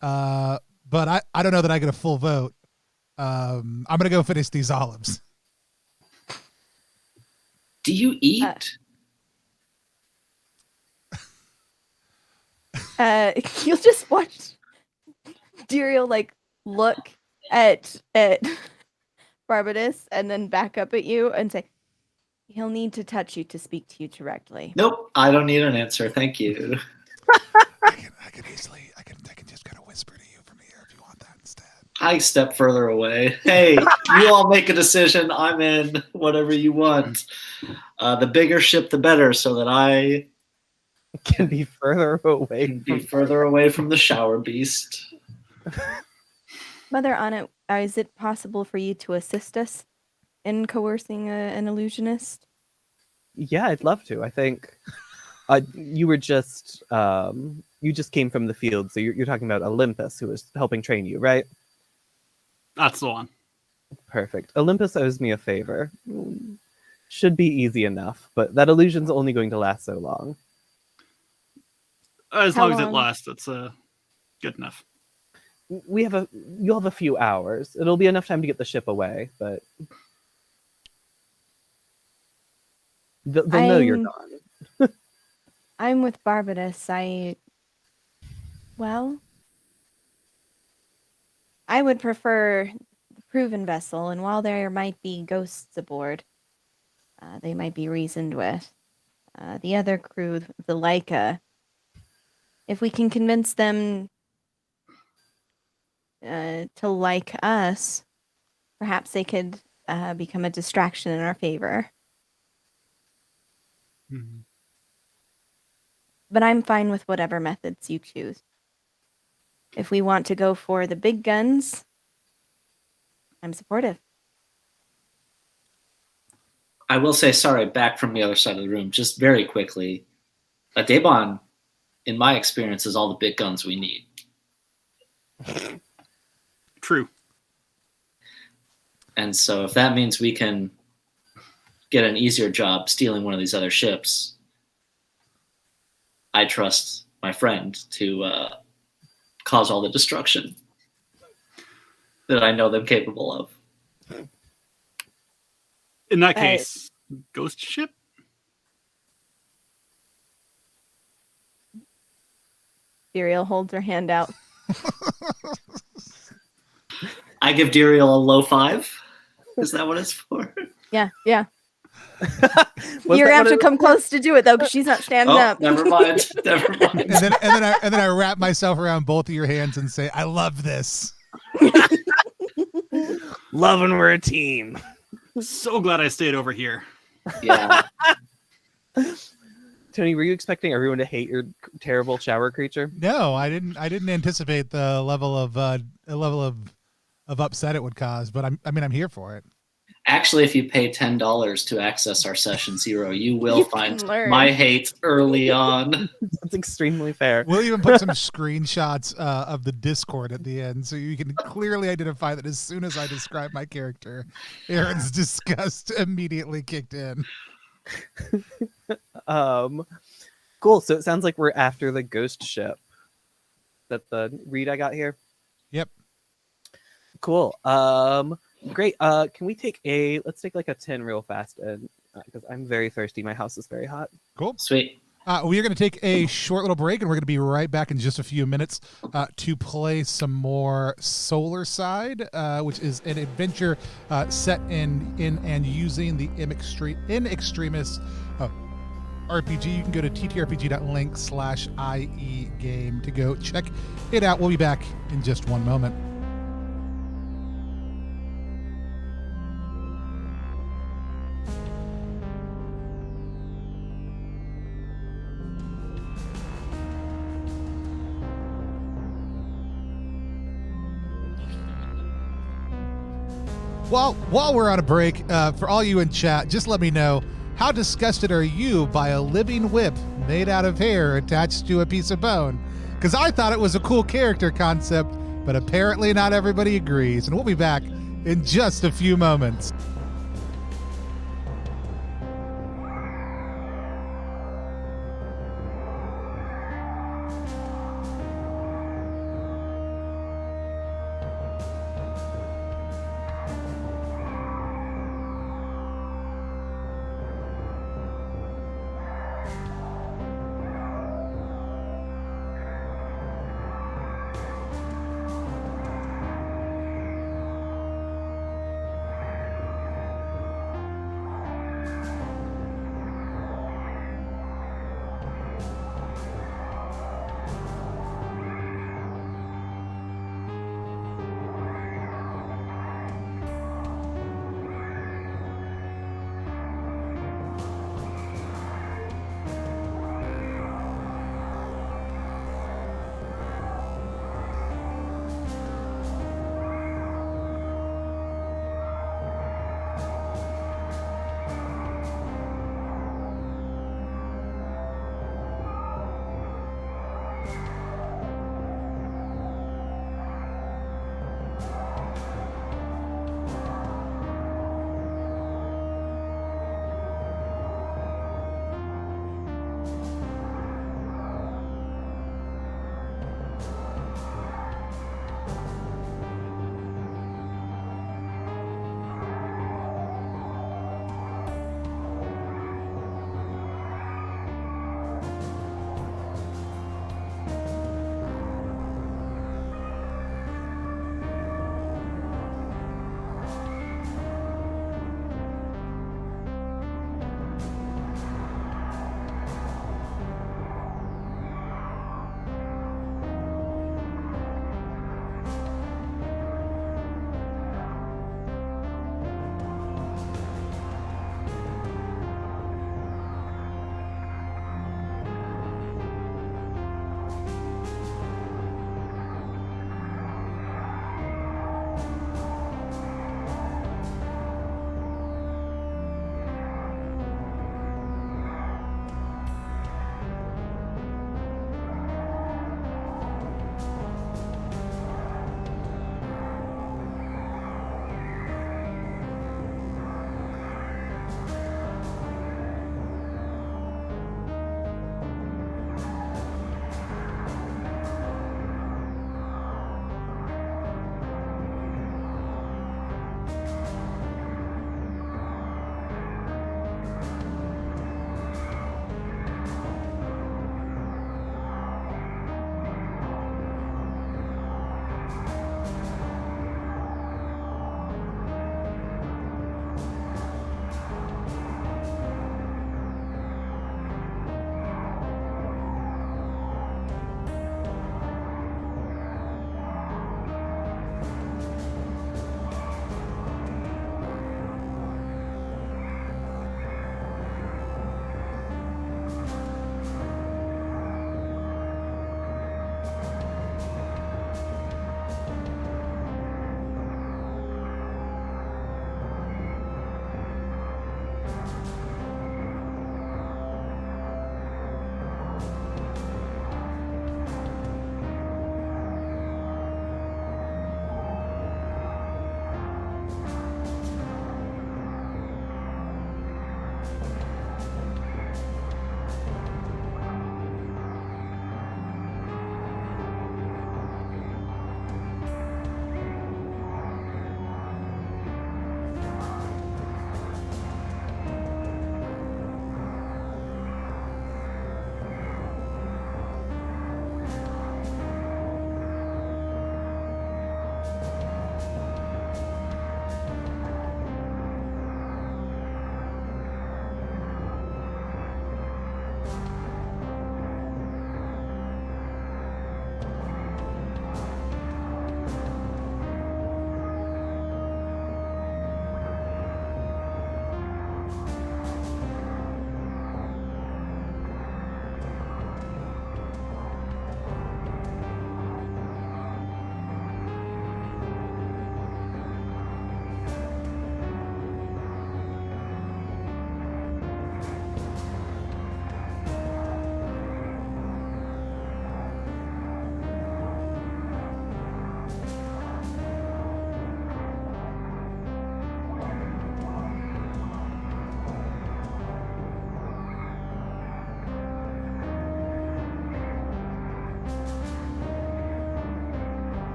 But I don't know that I get a full vote. I'm going to go finish these olives. Do you eat? You'll just watch Diriel like look at Barbatus and then back up at you and say, he'll need to touch you to speak to you directly. Nope, I don't need an answer. Thank you. I can just kind of whisper to you from here if you want that instead. I step further away. Hey, you all make a decision. I'm in. Whatever you want. The bigger ship, the better, so that I Can be further away. can be further away from the shower beast. Mother Anna, is it possible for you to assist us in coercing an illusionist? Yeah, I'd love to. I think you were just you just came from the field, so you're talking about Olympus, who was helping train you, right? That's the one. Perfect. Olympus owes me a favor. Should be easy enough, but that illusion's only going to last so long. As How long as it long? lasts, it's good enough. You'll have a few hours. It'll be enough time to get the ship away, but they'll know you're gone. I'm with Barbatus. I would prefer the proven vessel, and while there might be ghosts aboard, they might be reasoned with. The other crew, the Leica, if we can convince them to like us, perhaps they could become a distraction in our favor. Mhm. But I'm fine with whatever methods you choose. If we want to go for the big guns, I'm supportive. I will say, sorry, back from the other side of the room, just very quickly. A Daebon, in my experience, is all the big guns we need. True. And so if that means we can get an easier job stealing one of these other ships, I trust my friend to cause all the destruction that I know them capable of. In that case, ghost ship? Ariel holds her hand out. I give Diriel a low 5. Is that what it's for? Yeah. Was You're that gonna have what to it- come close to do it though, because she's not standing Oh, up. never mind. Never mind. And then I wrap myself around both of your hands and say, I love this. Love when we're a team. So glad I stayed over here. Yeah. Tony, were you expecting everyone to hate your terrible shower creature? No, I didn't anticipate the level of upset it would cause, but I'm here for it. Actually, if you pay $10 to access our session 0, you will You find can learn. my hate early on. That's extremely fair. We'll even put some screenshots of the Discord at the end, so you can clearly identify that as soon as I describe my character, Aaron's disgust immediately kicked in. Cool. So it sounds like we're after the ghost ship. That the read I got here. Yep. Cool. Great. Can we let's take like a 10 real fast, and because I'm very thirsty. My house is very hot. Cool. Sweet. We are going to take a short little break, and we're going to be right back in just a few minutes to play some more Solarcide, which is an adventure set in and using the In Extremis RPG. You can go to ttrpg.link /IEGame to go check it out. We'll be back in just one moment. While we're on a break, for all you in chat, just let me know, how disgusted are you by a living whip made out of hair attached to a piece of bone? Because I thought it was a cool character concept, but apparently not everybody agrees. And we'll be back in just a few moments.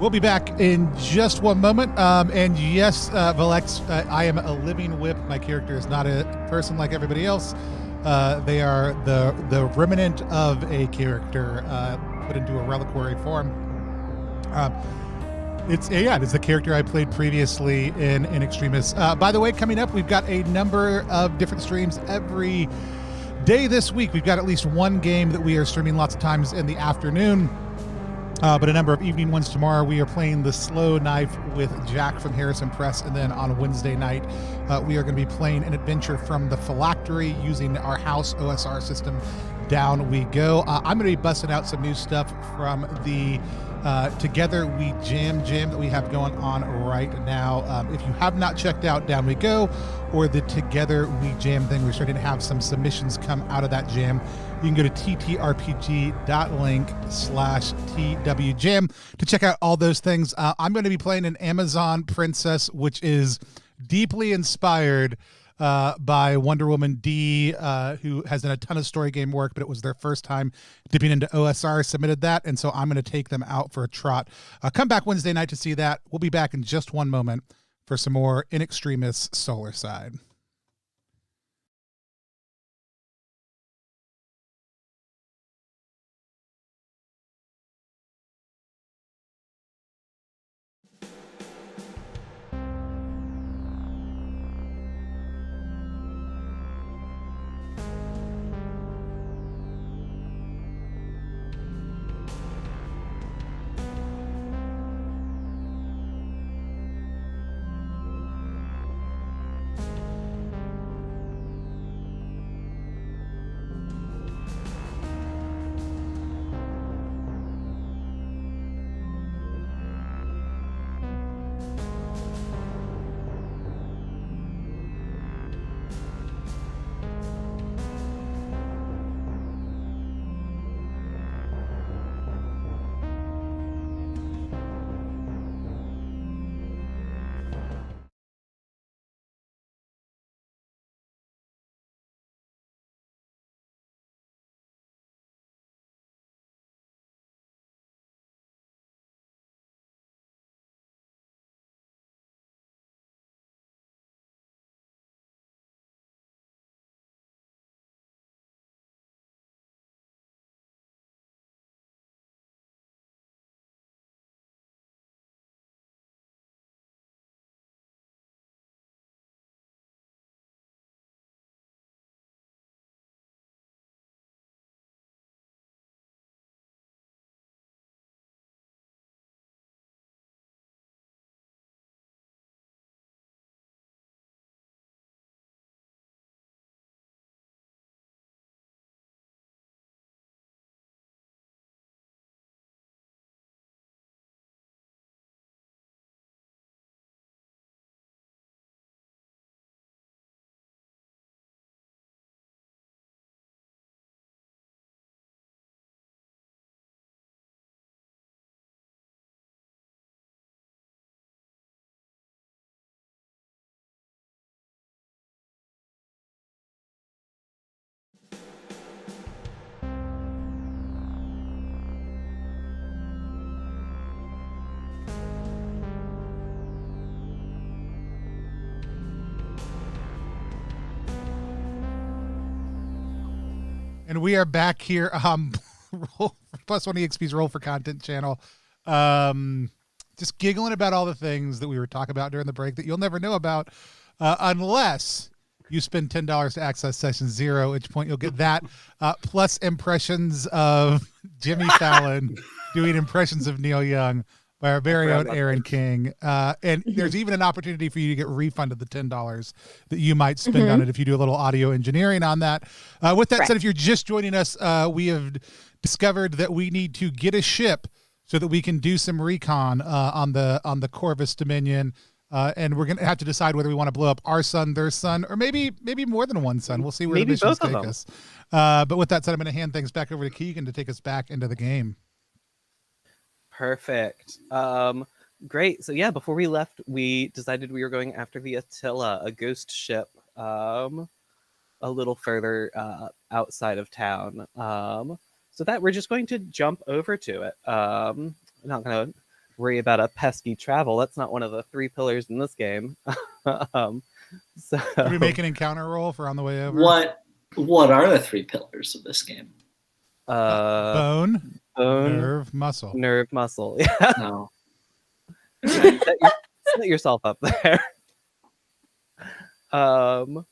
We'll be back in just one moment. And yes, Valex, I am a living whip. My character is not a person like everybody else. They are the remnant of a character put into a reliquary form. It's the character I played previously in Extremis. By the way, coming up, we've got a number of different streams every day this week. We've got at least one game that we are streaming lots of times in the afternoon. But a number of evening ones tomorrow. We are playing The Slow Knife with Jack from Harrison Press. And then on Wednesday night, we are going to be playing an adventure from the Phylactery using our house OSR system. Down we go. I'm going to be busting out some new stuff from the Together We Jam that we have going on right now. If you have not checked out Down We Go or the Together We Jam thing, we're starting to have some submissions come out of that jam. You can go to ttrpg.link/twjam to check out all those things. I'm going to be playing an Amazon princess, which is deeply inspired by Wonder Woman D, who has done a ton of story game work, but it was their first time dipping into OSR, submitted that, and so I'm going to take them out for a trot. Come back Wednesday night to see that. We'll be back in just one moment for some more In Extremis Solarcide. And we are back here, Plus One EXP's Roll for Content channel. Just giggling about all the things that we were talking about during the break that you'll never know about unless you spend $10 to access Session 0, at which point you'll get that, plus impressions of Jimmy Fallon doing impressions of Neil Young by our very own Aaron King. And there's even an opportunity for you to get refunded the $10 that you might spend on it if you do a little audio engineering on that. With that said, if you're just joining us, we have discovered that we need to get a ship so that we can do some recon on the Corvus Dominion. And we're going to have to decide whether we want to blow up our sun, their sun, or maybe more than one sun. We'll see where the missions take us. But with that said, I'm going to hand things back over to Keegan to take us back into the game. Perfect. Great. So yeah, before we left, we decided we were going after the Attila, a ghost ship, a little further outside of town. So that we're just going to jump over to it. I'm not going to worry about a pesky travel. That's not one of the 3 pillars in this game. So Can we make an encounter roll for on the way over? What are the 3 pillars of this game? Bone, nerve, muscle. Nerve, muscle. Yeah. No. Set yourself up there. Cool.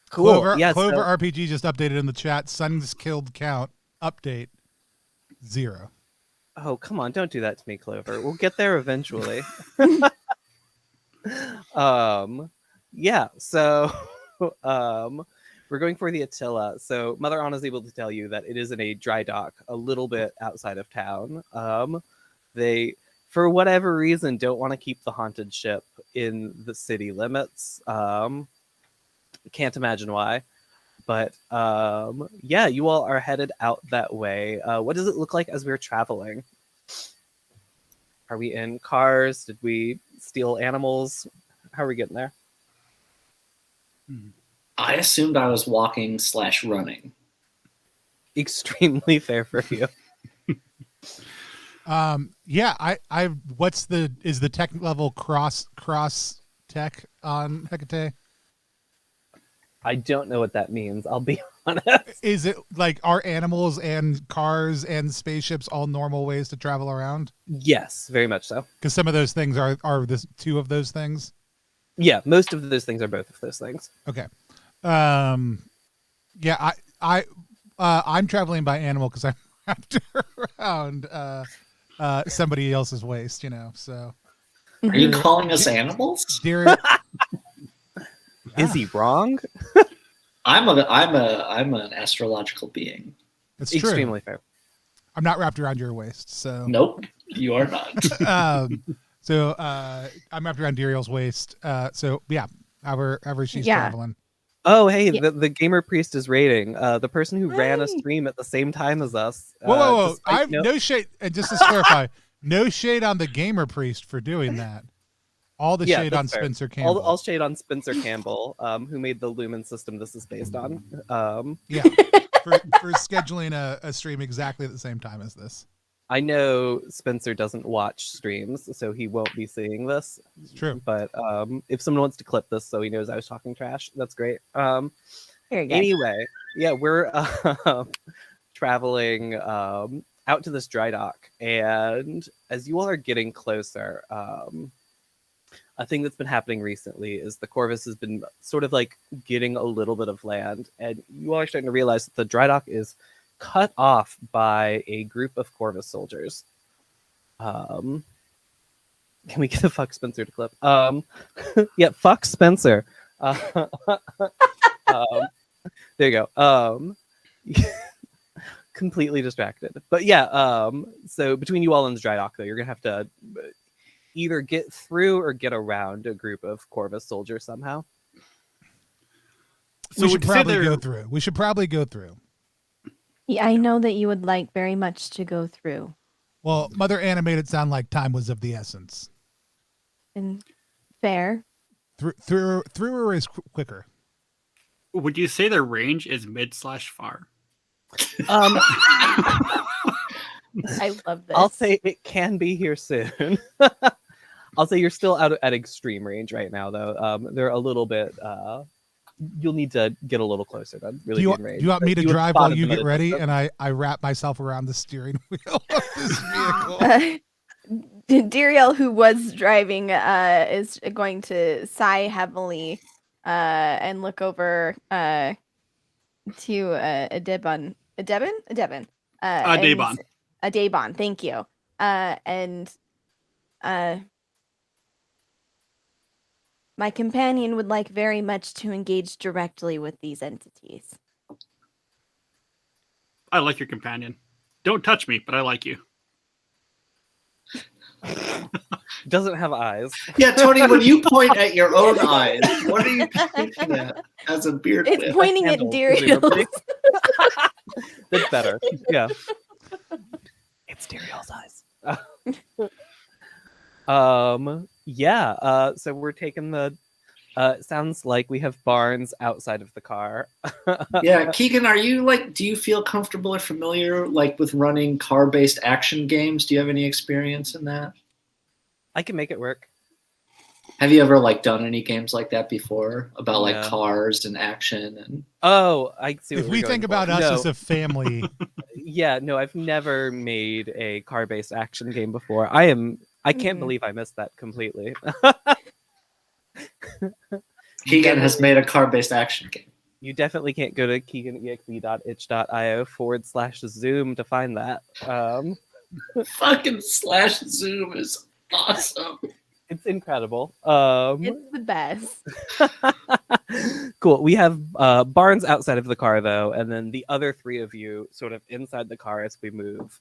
Clover, Yeah, Clover RPG just updated in the chat. Sons killed count update 0. Oh, come on, don't do that to me, Clover. We'll get there eventually. Yeah, so we're going for the Attila. So Mother Anna is able to tell you that it is in a dry dock a little bit outside of town. They, for whatever reason, don't want to keep the haunted ship in the city limits. Can't imagine why. But yeah, you all are headed out that way. What does it look like as we're traveling? Are we in cars? Did we steal animals? How are we getting there? I assumed I was walking/running. Extremely fair for you. Yeah, is the tech level cross tech on Hecate? I don't know what that means. I'll be honest. Is it like, are animals and cars and spaceships all normal ways to travel around? Yes, very much so. Because some of those things are this 2 of those things. Yeah, most of those things are both of those things. Okay. Yeah, I'm traveling by animal because I'm wrapped around somebody else's waist, so. Are you calling us animals? Dear, Is he wrong? I'm an astrological being. it's true. Extremely fair. I'm not wrapped around your waist, so. Nope, you are not. So I'm wrapped around Dariel's waist. So yeah, however she's traveling. Oh, hey, the gamer priest is raiding. The person who ran a stream at the same time as us. Whoa! I've no shade. And just to clarify, no shade on the gamer priest for doing that. All the shade on fair. Spencer Campbell. All shade on Spencer Campbell, who made the Lumen system this is based on. Yeah, for scheduling a stream exactly at the same time as this. I know Spencer doesn't watch streams, so he won't be seeing this. It's true. But if someone wants to clip this so he knows I was talking trash, that's great. Here you go. Anyway, yeah, we're traveling out to this dry dock. And as you all are getting closer, a thing that's been happening recently is the Corvus has been sort of like getting a little bit of land. And you all are starting to realize that the dry dock is cut off by a group of Corvus soldiers. Can we get a fuck Spencer to clip? Yeah, fuck Spencer. There you go. Completely distracted. But yeah, so between you all and the dry dock, though, you're gonna have to either get through or get around a group of Corvus soldiers somehow. So we should probably go through. Yeah, I know that you would like very much to go through. Well, Mother Anna made it sound like time was of the essence. And fair. Through or is quicker? Would you say their range is mid/far? I love this. I'll say it can be here soon. I'll say you're still out at extreme range right now, though. They're a little bit. You'll need to get a little closer to really be in range. Do you want me to drive while you get ready, distance. and I wrap myself around the steering wheel of this vehicle? Dariel, who was driving, is going to sigh heavily and look over to Adebon. Adebon, thank you. My companion would like very much to engage directly with these entities. I like your companion. Don't touch me, but I like you. Doesn't have eyes. Yeah, Tony, when you point at your own eyes, what are you pointing at as a beard It's whip? pointing at Dariel. That's better. Yeah. It's Dariel's eyes. Yeah, so we're taking the sounds like we have barns outside of the car. Yeah, Keegan, are you do you feel comfortable or familiar with running car-based action games? Do you have any experience in that? I can make it work. Have you ever like done any games like that before about like No. cars and action and? Oh, I see. If what we you're think going about for. us No. as a family, Yeah, no, I've never made a car-based action game before. I can't believe I missed that completely. Kegan has made a car-based action game. You definitely can't go to KeganExe.itch.io/Zoom to find that. Fucking /Zoom is awesome. It's incredible. It's the best. Cool. We have Barnes outside of the car, though, and then the other three of you sort of inside the car as we move.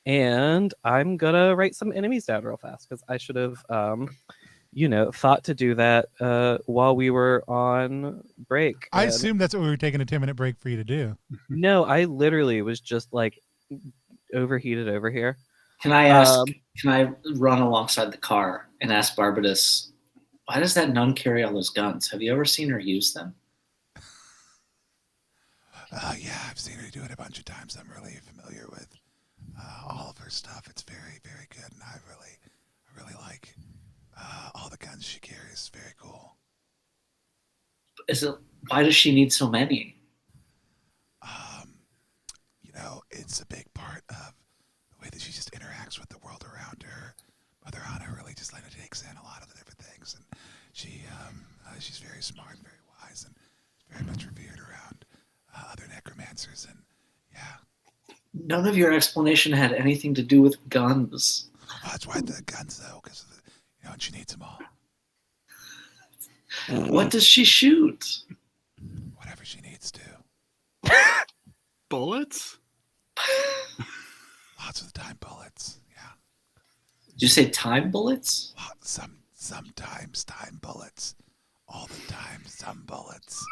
And I'm gonna write some enemies down real fast because I should have, thought to do that while we were on break. I And assume that's what we were taking a 10-minute break for you to do. no, I literally was just like overheated over here. Can I ask? Can I run alongside the car and ask Barbatus, why does that nun carry all those guns? Have you ever seen her use them? Yeah, I've seen her do it a bunch of times. I'm really familiar with all of her stuff. It's very, very good, and I really like all the guns she carries. Very cool. Why does she need so many? It's a big part of the way that she just interacts with the world around her. Mother Anna really just takes in a lot of the different things, and she's very smart, very wise, and very much revered around other necromancers. And yeah, None of your explanation had anything to do with guns. well, that's why the guns though, because and she needs them all. What does she shoot? Whatever she needs to. Bullets? Lots of the time, bullets. Yeah. Did you say time bullets? Sometimes time bullets. All the time, some bullets.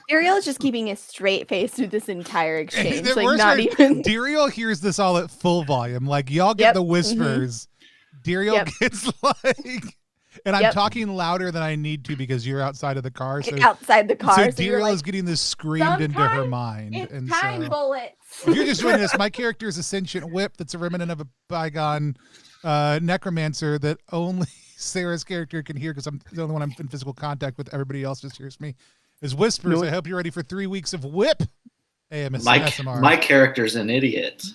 Ariel is just keeping a straight face through this entire exchange. The Like worst not part, even. Dariel hears this all at full volume. Like y'all get Yep. the whispers. Dariel Yep. gets and I'm Yep. talking louder than I need to because you're outside of the car. So Outside the car. So you're Dariel like, is getting this screamed into her "Sometimes mind. it's And time so, bullets. if you're just joining us, my character is a sentient whip that's a remnant of a bygone necromancer that only Sarah's character can hear because I'm the only one I'm in physical contact with. Everybody else just hears me as whispers. I hope you're ready for 3 weeks of whip. ASMR. My character's an idiot.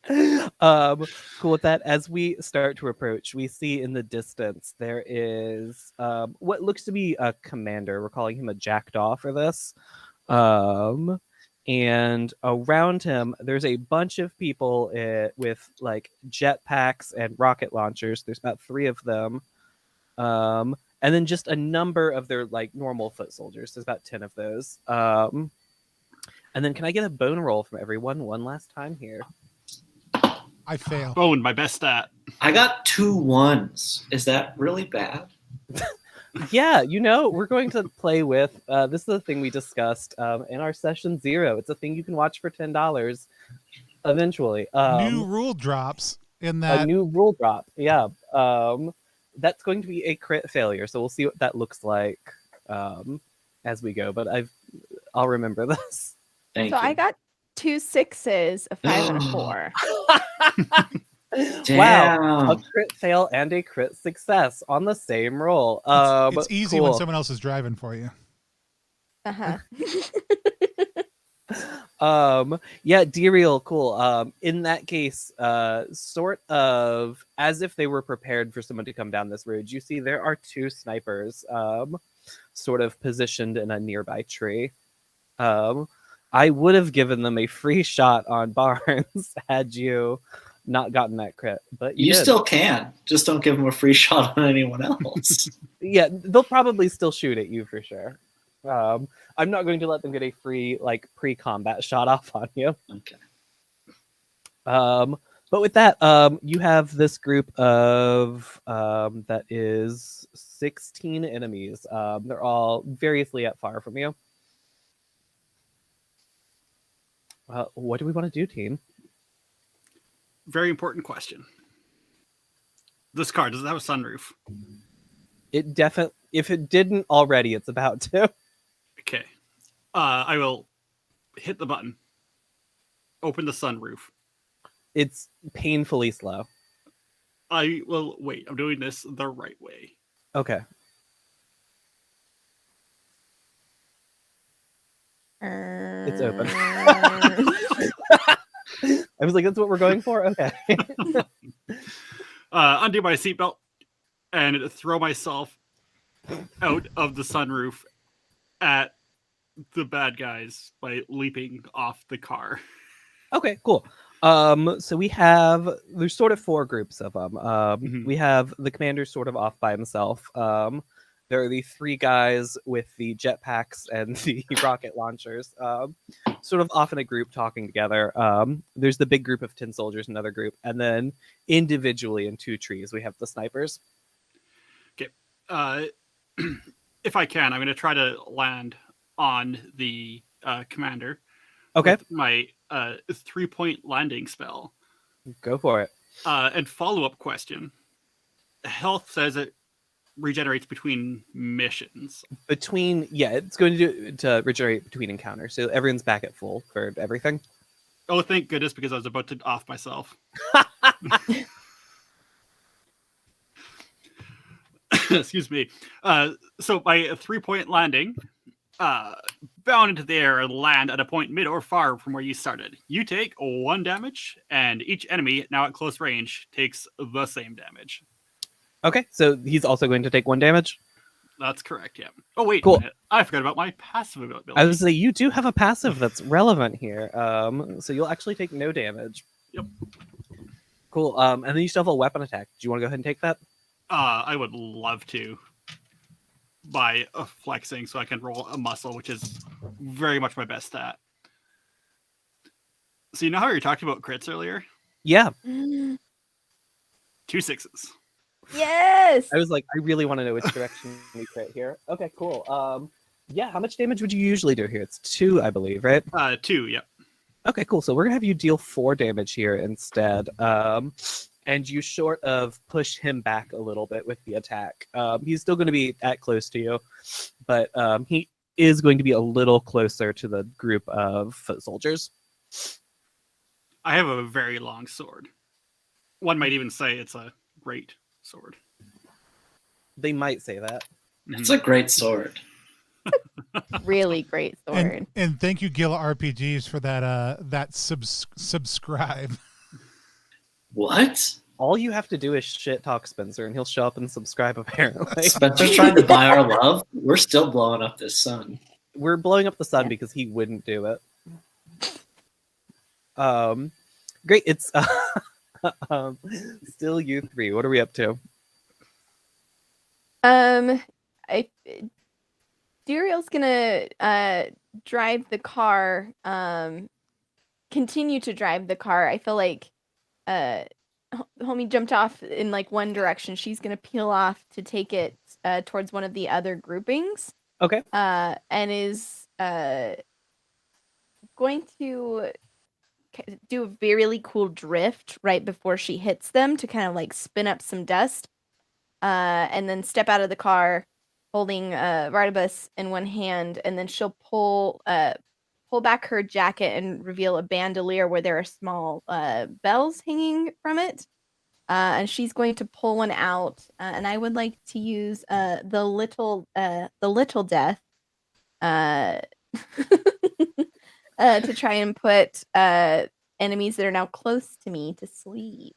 Cool with that. As we start to approach, we see in the distance there is what looks to be a commander. We're calling him a jackdaw for this. And around him, there's a bunch of people with like jetpacks and rocket launchers. There's about 3 of them. And then just a number of their like normal foot soldiers. There's about 10 of those. And then can I get a bone roll from everyone one last time here? I fail. Bone, my best stat. I got 2 1s. Is that really bad? Yeah, we're going to play with this is the thing we discussed in our session 0. It's a thing you can watch for $10 eventually. New rule drops in that. A new rule drop. Yeah. That's going to be a crit failure, so we'll see what that looks like as we go. But I'll remember this. Thank So you. I got 2 6s, a 5, and a 4. Damn. Wow, a crit fail and a crit success on the same roll. It's easy when someone else is driving for you. Yeah, Dariel, cool. In that case, sort of as if they were prepared for someone to come down this road, you see there are 2 snipers sort of positioned in a nearby tree. I would have given them a free shot on Barnes had you not gotten that crit, but you did. Still can. Just don't give them a free shot on anyone else. Yeah, they'll probably still shoot at you for sure. I'm not going to let them get a free like pre-combat shot off on you. Okay. But with that, you have this group of that is 16 enemies. They're all variously at far from you. What do we want to do, team? Very important question. This car, does it have a sunroof? It definitely, if it didn't already, it's about to. Okay. I will hit the button. Open the sunroof. It's painfully slow. I will wait. I'm doing this the right way. Okay. It's open. I was like, that's what we're going for? Okay. Undo my seatbelt and throw myself out of the sunroof at the bad guys by leaping off the car. Okay, cool. So there's sort of 4 groups of them. We have the commander sort of off by himself. There are the 3 guys with the jetpacks and the rocket launchers, sort of off in a group talking together. There's the big group of 10 soldiers, another group, and then individually in 2 trees, we have the snipers. Okay. If I can, I'm going to try to land on the commander. Okay. With my 3-point landing spell. Go for it. And follow-up question. Health says it regenerates between missions. It's going to regenerate between encounters. So everyone's back at full for everything. Oh, thank goodness, because I was about to off myself. Excuse me. So my 3-point landing, bound into the air and land at a point mid or far from where you started. You take 1 damage, and each enemy now at close range takes the same damage. Okay, so he's also going to take 1 damage? That's correct, yeah. Oh, wait, cool. I forgot about my passive ability. I was going to say, you do have a passive that's relevant here. So you'll actually take no damage. Yep. Cool, and then you still have a weapon attack. Do you want to go ahead and take that? I would love to. By flexing, so I can roll a muscle, which is very much my best stat. So you know how you talked about crits earlier? Yeah. 2 6s. Yes. I was like, I really want to know which direction we crit here. Okay, cool. Yeah, how much damage would you usually do here? It's 2, I believe, right? 2, yep. Okay, cool. So we're gonna have you deal 4 damage here instead. And you sort of push him back a little bit with the attack. He's still going to be at close to you, but he is going to be a little closer to the group of foot soldiers. I have a very long sword. One might even say it's a great sword. They might say that. It's a great sword. Really great sword. And thank you, Gila RPGs, for that subscribe. What? All you have to do is shit talk Spencer, and he'll show up and subscribe. Apparently, Spencer's trying to buy our love. We're still blowing up this sun. We're blowing up the sun because he wouldn't do it. Great. It's still you 3. What are we up to? Duriel's gonna drive the car. Continue to drive the car. I feel like homie jumped off in like one direction. She's gonna peel off to take it towards one of the other groupings. Okay. And is going to do a very really cool drift right before she hits them to kind of like spin up some dust, and then step out of the car holding Vartabus in one hand, and then she'll pull back her jacket and reveal a bandolier where there are small bells hanging from it. And she's going to pull one out, and I would like to use the little death to try and put enemies that are now close to me to sleep.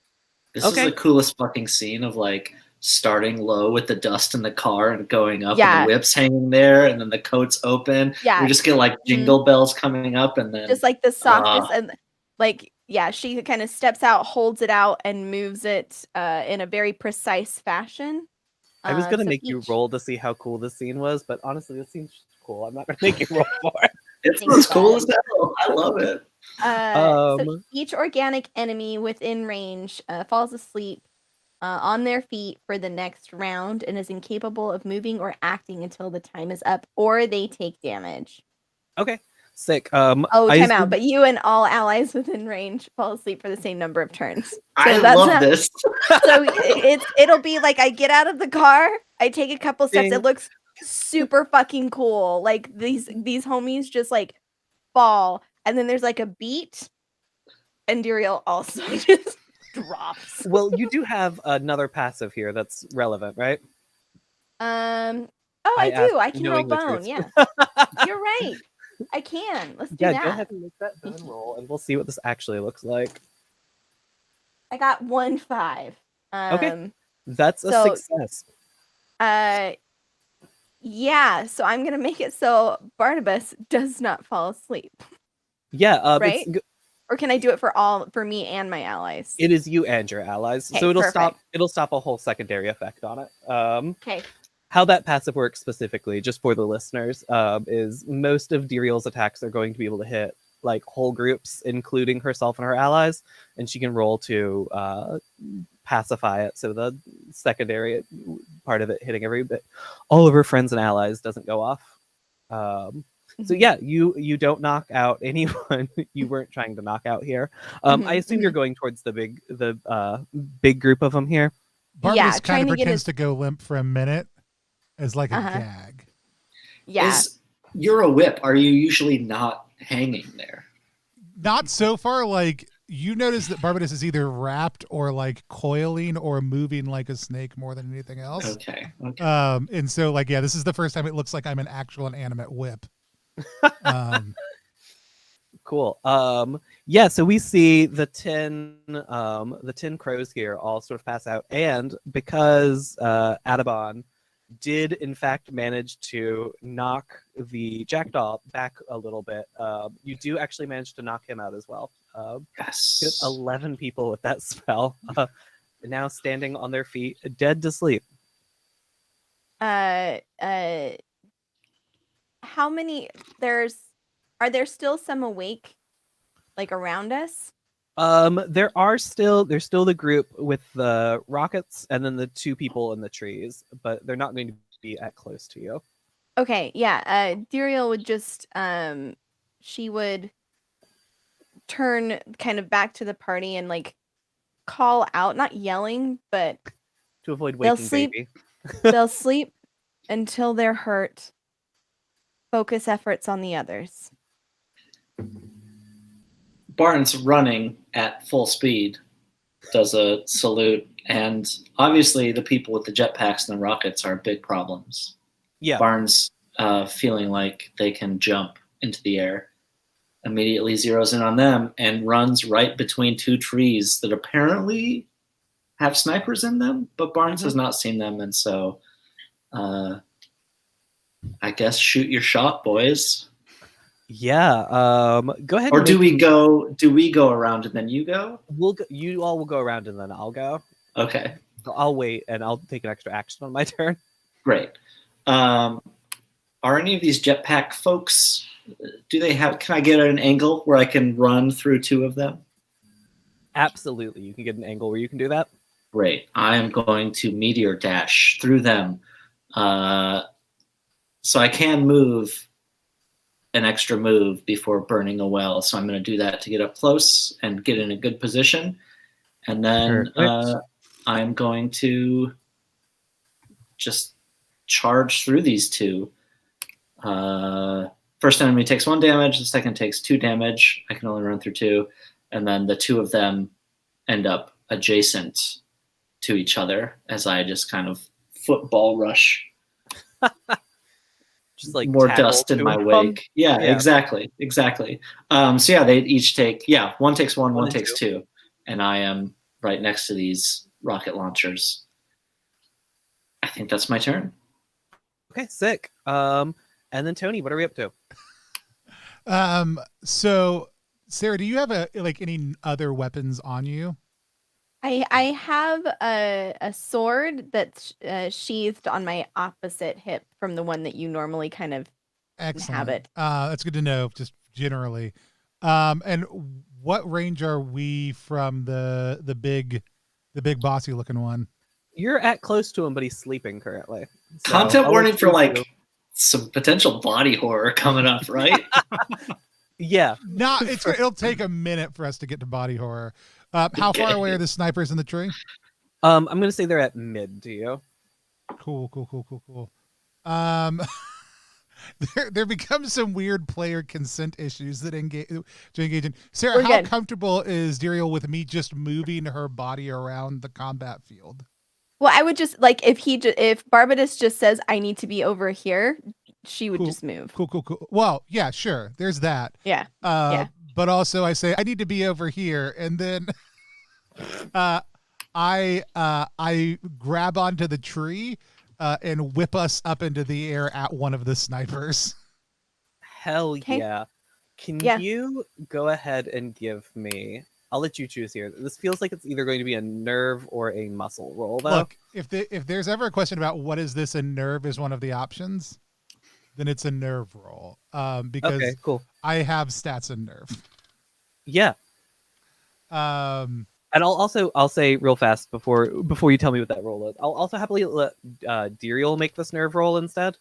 This is the coolest fucking scene of like starting low with the dust in the car and going up, and the whip's hanging there, and then the coat's open. Yeah, we just get like jingle bells coming up, and then just like the softest and like she kind of steps out, holds it out, and moves it in a very precise fashion. I was gonna make you roll to see how cool this scene was, but honestly, this seems cool. I'm not gonna make you roll for it. It's cool as hell. I love it. So each organic enemy within range falls asleep on their feet for the next round and is incapable of moving or acting until the time is up, or they take damage. Okay, sick. Time out. But you and all allies within range fall asleep for the same number of turns. So I love this. So it'll be like I get out of the car, I take a couple steps. It looks super fucking cool. Like these homies just like fall, and then there's like a beat, And Duriel also just drops. Well, you do have another passive here that's relevant, right? Oh, I asked do. I can roll knowing the bone. truth. Yeah, you're right. I can. Let's do Yeah, that. go ahead and make that bone roll, and we'll see what this actually looks like. I got 1-5. Okay. That's a so- success. Yeah. So I'm gonna make it so Barnabas does not fall asleep. Yeah, Right? Or can I do it for me and my allies? it is you and your allies, Okay, so it'll perfect. stop a whole secondary effect on it. Okay. How that passive works specifically, just for the listeners, is most of Diriel's attacks are going to be able to hit like whole groups, including herself and her allies, and she can roll to pacify it, so the secondary part of it hitting all of her friends and allies doesn't go off. So yeah, you don't knock out anyone you weren't trying to knock out here. I assume you're going towards the big group of them here. Barnabas kind trying of to get pretends to go limp for a minute as like a Uh-huh. gag. Yeah. You're a whip. Are you usually not hanging there? Not so far. Like, you notice that Barnabas is either wrapped or like coiling or moving like a snake more than anything else. Okay. And so like, yeah, this is the first time it looks like I'm an actual inanimate whip. Cool. Yeah, so we see the 10 crows here all sort of pass out, and because Adabon did in fact manage to knock the jackdaw back a little bit, you do actually manage to knock him out as well. Yes. Get 11 people with that spell, now standing on their feet, dead to sleep. How many? Are there still some awake, like around us? There's still the group with the rockets and then the 2 people in the trees, but they're not going to be at close to you. Okay, yeah. Duriel would just she would turn kind of back to the party and like call out, not yelling, but To avoid They'll waking sleep. baby. they'll sleep until they're hurt. Focus efforts on the others. Barnes, running at full speed, does a salute, and obviously the people with the jetpacks and the rockets are big problems. Yeah. Barnes, feeling like they can jump into the air, immediately zeroes in on them and runs right between 2 trees that apparently have snipers in them, but Barnes has not seen them, and so I guess shoot your shot, boys. Yeah. Go ahead. Or and do make- we go around and then you go? You all will go around and then I'll go. Okay, I'll wait and I'll take an extra action on my turn. great. Are any of these jetpack folks, can I get an angle where I can run through 2 of them? Absolutely. You can get an angle where you can do that. Great. I am going to meteor dash through them. So I can move an extra move before burning a well. So I'm going to do that to get up close and get in a good position. And then I'm going to just charge through these 2. First enemy takes 1 damage. The second takes 2 damage. I can only run through 2. And then the 2 of them end up adjacent to each other as I just kind of football rush. Just like more tackle dust in 2 my of them. wake. Yeah, Yeah. exactly. So yeah, they each take, 1 takes 1, 1 and takes 2. And I am right next to these rocket launchers. I think that's my turn. Okay, sick. And then Tony, what are we up to? So Sarah, do you have any other weapons on you? I have a sword that's sheathed on my opposite hip from the one that you normally kind of Excellent. inhabit. That's good to know, just generally. And what range are we from the big bossy looking one? You're at close to him, but he's sleeping currently. So Content I'll warning let for you like do- some potential body horror coming up, right? Yeah. No, it'll take a minute for us to get to body horror. How far away are the snipers in the tree? I'm gonna say they're at mid to you. Cool. there becomes some weird player consent issues that engage in. Sarah, We're how good. comfortable is Diriel with me just moving her body around the combat field? Well, I would just like if Barbatus just says I need to be over here, she would Cool. just move. Cool. Well, yeah, sure. There's that. Yeah. But also I say I need to be over here, and then I grab onto the tree and whip us up into the air at one of the snipers. Hell Okay. yeah. Can Yeah. you go ahead and give me... I'll let you choose here. This feels like it's either going to be a nerve or a muscle roll, though. Look, if there's ever a question about what is this, a nerve is one of the options, then it's a nerve roll. Because Okay, cool. I have stats in nerve. Yeah. Um, And I'll say real fast before you tell me what that roll is. I'll also happily let Diriel make this nerve roll instead.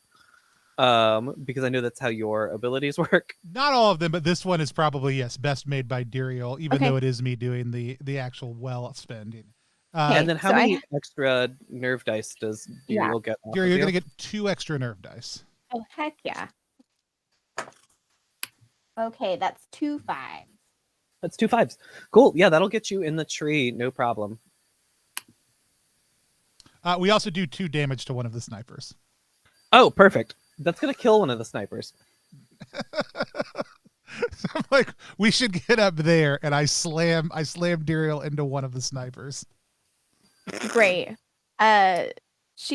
Because I know that's how your abilities work. not all of them, but this one is probably, yes, best made by Diriel, even Okay. though it is me doing the actual well spending. Okay. And then how so many extra nerve dice does Yeah. Diriel get? off Diriel, of you're you? gonna get 2 extra nerve dice. Oh heck yeah. Okay, that's 2 5s. That's 2 5s. Cool. Yeah, that'll get you in the tree. No problem. We also do 2 damage to one of the snipers. Oh, perfect. That's gonna kill one of the snipers. So I'm like, we should get up there, and I slam Diriel into one of the snipers. Great. It's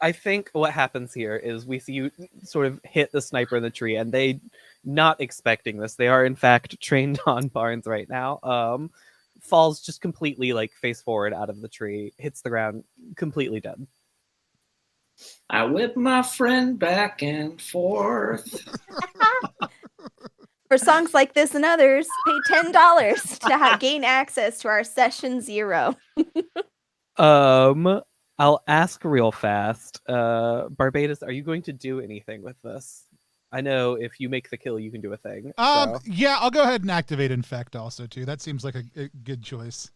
I think what happens here is we see you sort of hit the sniper in the tree, and they, not expecting this, they are in fact trained on Barnes right now. Falls just completely like face forward out of the tree, hits the ground, completely dead. I whip my friend back and forth. for songs like this and others, pay $10 to gain access to our session 0. I'll ask real fast. Barbados, are you going to do anything with this? I know if you make the kill, you can do a thing. So. Yeah, I'll go ahead and activate Infect also too. That seems like a good choice.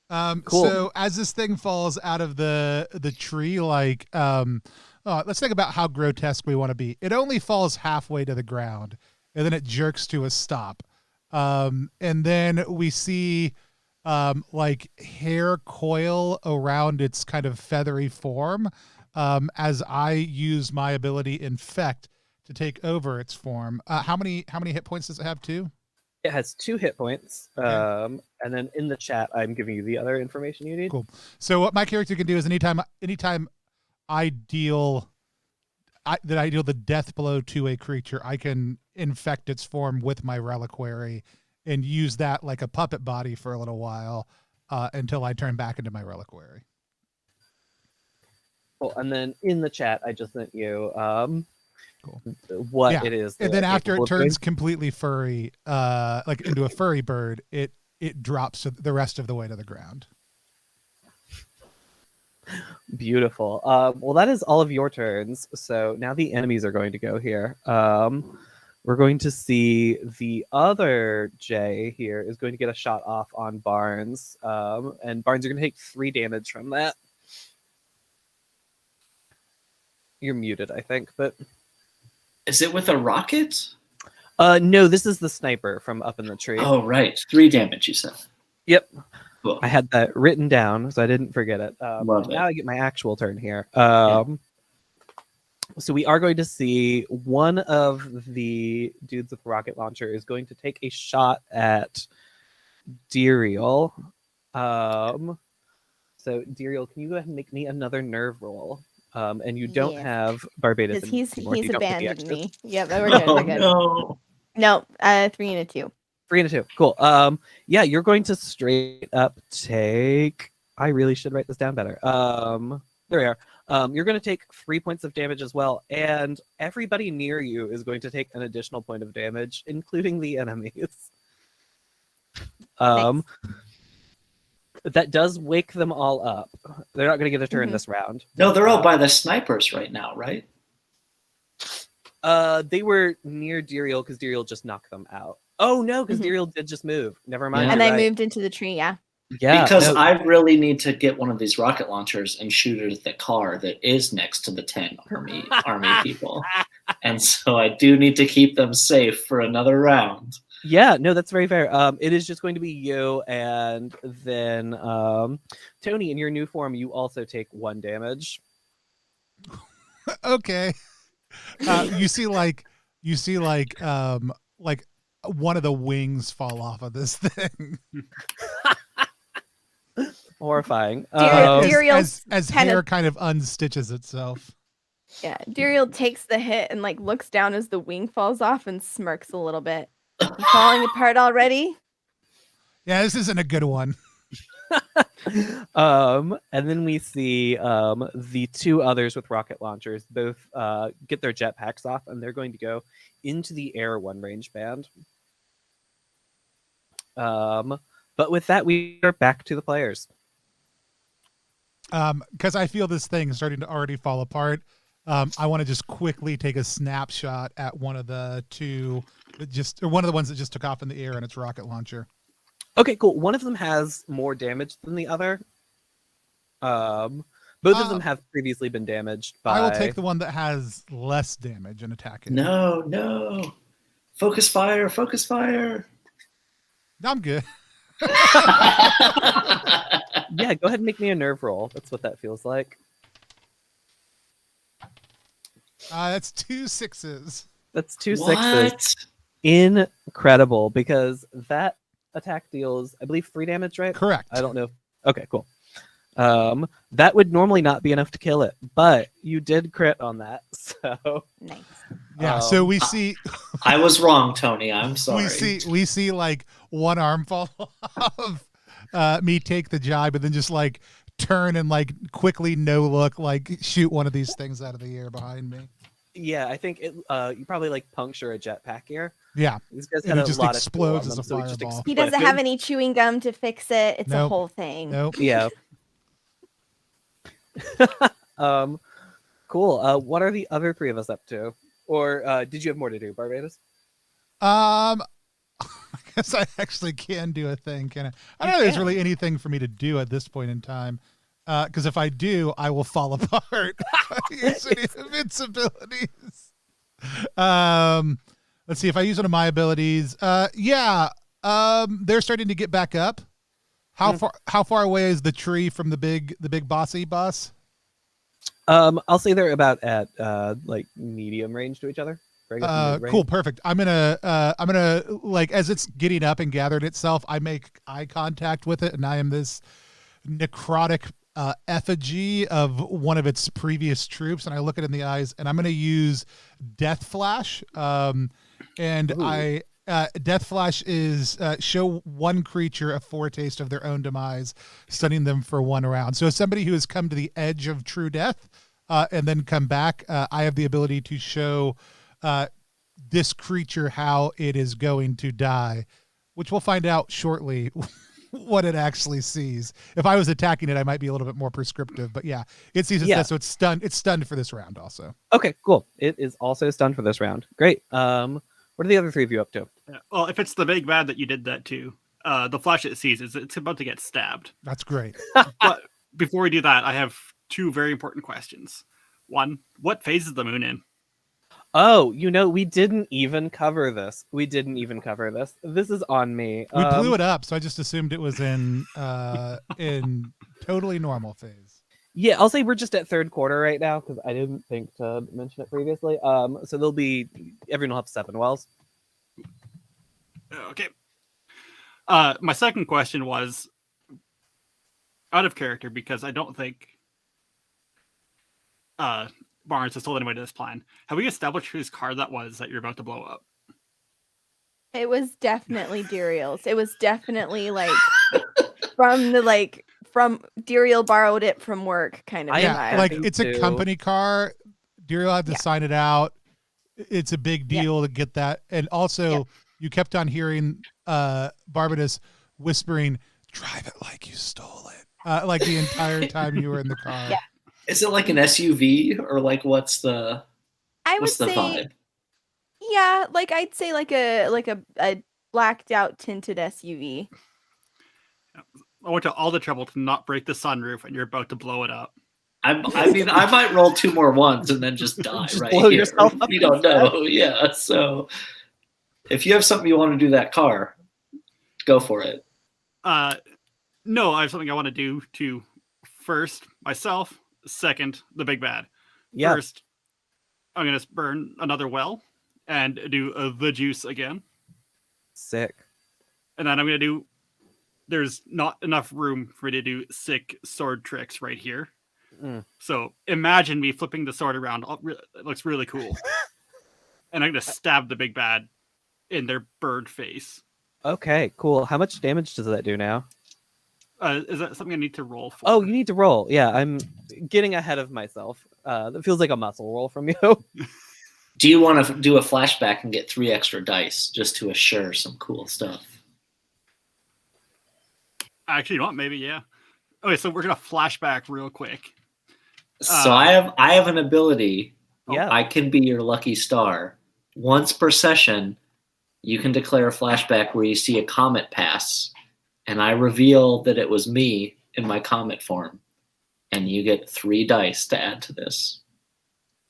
Cool. So as this thing falls out of the tree, like, let's think about how grotesque we want to be. It only falls halfway to the ground, and then it jerks to a stop. And then we see like hair coil around its kind of feathery form as I use my ability Infect to take over its form. How many hit points does it have? 2? It has 2 hit points. Okay. And then in the chat, I'm giving you the other information you need. Cool. So what my character can do is anytime I deal the death blow to a creature, I can infect its form with my reliquary and use that like a puppet body for a little while until I turn back into my reliquary. Cool. And then in the chat, I just sent you Cool. what Yeah. it is. And then after it turns completely furry, like into a furry bird, it drops the rest of the way to the ground. Beautiful. Well, that is all of your turns. So now the enemies are going to go here. We're going to see the other Jay here is going to get a shot off on Barnes. And Barnes, you're going to take 3 damage from that. You're muted, I think, but... Is it with a rocket? No, this is the sniper from up in the tree. Oh, right. 3 damage, you said. Yep. Cool. I had that written down, so I didn't forget it. Love it. Now I get my actual turn here. So we are going to see one of the dudes with the rocket launcher is going to take a shot at Diriel. So Diriel, can you go ahead and make me another nerve roll? And you don't Yeah. have Barbados Because he's anymore. You don't get the abandoned extras. me. Yep, we're good. We're good. No. No, 3 and a 2. 3 and a 2. Cool. Yeah, you're going to straight up take... I really should write this down better. There we are. You're going to take 3 points of damage as well, and everybody near you is going to take an additional point of damage, including the enemies. Thanks. That does wake them all up. They're not going to get a turn this round. No, they're all by the snipers right now, right? They were near Diriel because Diriel just knocked them out. Oh no, because Diriel did just move. Never mind. Yeah. And you're I right. moved into the tree, yeah. Yeah, because no, I really need to get one of these rocket launchers and shoot it at the car that is next to the 10 army people. And so I do need to keep them safe for another round. yeah, no, that's very fair. It is just going to be you, and then Tony, in your new form, you also take 1 damage. Okay. You see like one of the wings fall off of this thing. Horrifying. Duriel's as kind hair of- kind of unstitches itself. Yeah, Duriel takes the hit and like looks down as the wing falls off and smirks a little bit. You falling apart already? Yeah, this isn't a good one. And then we see the 2 others with rocket launchers both get their jetpacks off, and they're going to go into the air 1 range band. But with that, we are back to the players. Because I feel this thing starting to already fall apart. I want to just quickly take a snapshot at one of the 2 or one of the ones that just took off in the air and its rocket launcher. Okay, cool. One of them has more damage than the other. Both of them have previously been damaged by... I will take the one that has less damage and attack it. No. Focus fire. I'm good. Yeah, go ahead and make me a nerve roll. That's what that feels like. That's 2 6s. That's 2 6s. What? Incredible, because that attack deals, I believe, 3 damage, right? Correct. I don't know. Okay, cool. That would normally not be enough to kill it, but you did crit on that, so... Nice. Yeah, so we see... I was wrong, Tony. I'm sorry. We see like one arm fall off, me take the jibe, and then just like turn and like quickly no look like shoot one of these things out of the air behind me. Yeah, I think it. You probably like puncture a jetpack here. Yeah, These guys and had it just lot explodes of as a fuel on them, so it fireball. just He doesn't have any chewing gum to fix it. It's a Nope. whole thing. Nope. Yeah. Cool. What are the other 3 of us up to? Or did you have more to do, Barbados? I guess I actually can do a thing, can I? I don't know if there's really anything for me to do at this point in time. Because if I do, I will fall apart. Use any of its abilities. Let's see if I use one of my abilities. They're starting to get back up. How far away is the tree from the big bossy boss? I'll say they're about at like medium range to each other. Cool, perfect. I'm gonna like as it's getting up and gathered itself, I make eye contact with it, and I am this necrotic effigy of one of its previous troops, and I look it in the eyes, and I'm gonna use Death Flash. Death Flash is show one creature a foretaste of their own demise, stunning them for 1 round. So as somebody who has come to the edge of true death and then come back, I have the ability to show this creature how it is going to die, which we'll find out shortly what it actually sees. If I was attacking it, I might be a little bit more prescriptive, but yeah, it sees its death, so it's stunned for this round also. Okay, cool. It is also stunned for this round. Great. What are the other 3 of you up to? Yeah. Well, if it's the big bad that you did that to, the flash it sees is it's about to get stabbed. That's great. But before we do that, I have 2 very important questions. 1, what phase is the moon in? Oh, we didn't even cover this. This is on me. We blew it up, so I just assumed it was in totally normal phase. Yeah, I'll say we're just at 3rd quarter right now because I didn't think to mention it previously. So everyone will have 7 wells. Okay. My second question was out of character because I don't think Barnes has told anybody this plan. Have we established whose car that was that you're about to blow up? It was definitely Duriel's. It was definitely like from Duriel borrowed it from work kind of I am vibe. Yeah, like happy it's a to- company car. Duriel had to sign it out. It's a big deal to get that. And also, you kept on hearing Barbados whispering, "Drive it like you stole it," like the entire time you were in the car. Yeah. Is it like an SUV or like what's the say vibe? yeah, like I'd say like a blacked out tinted SUV. I went to all the trouble to not break the sunroof, and you're about to blow it up. I mean, I might roll 2 more ones and then just die Just right blow here. yourself up You don't know. Yeah. So if you have something you want to do that car, go for it. No, I have something I want to do to first myself, second the big bad. Yeah. First, I'm gonna burn another well and do the juice again, Sick. and then I'm gonna do. There's not enough room for me to do sick sword tricks right here. So imagine me flipping the sword around. It looks really cool. And I'm gonna stab the big bad in their bird face. Okay, cool. How much damage does that do now? Is that something I need to roll for? Oh, you need to roll. Yeah, I'm getting ahead of myself. That feels like a muscle roll from you. Do you want to do a flashback and get 3 extra dice just to assure some cool stuff? Actually, you know what? Maybe, yeah. Okay, so we're gonna flashback real quick. So I have an ability. Yeah. I can be your lucky star. Once per session, you can declare a flashback where you see a comet pass, and I reveal that it was me in my comet form, and you get 3 dice to add to this.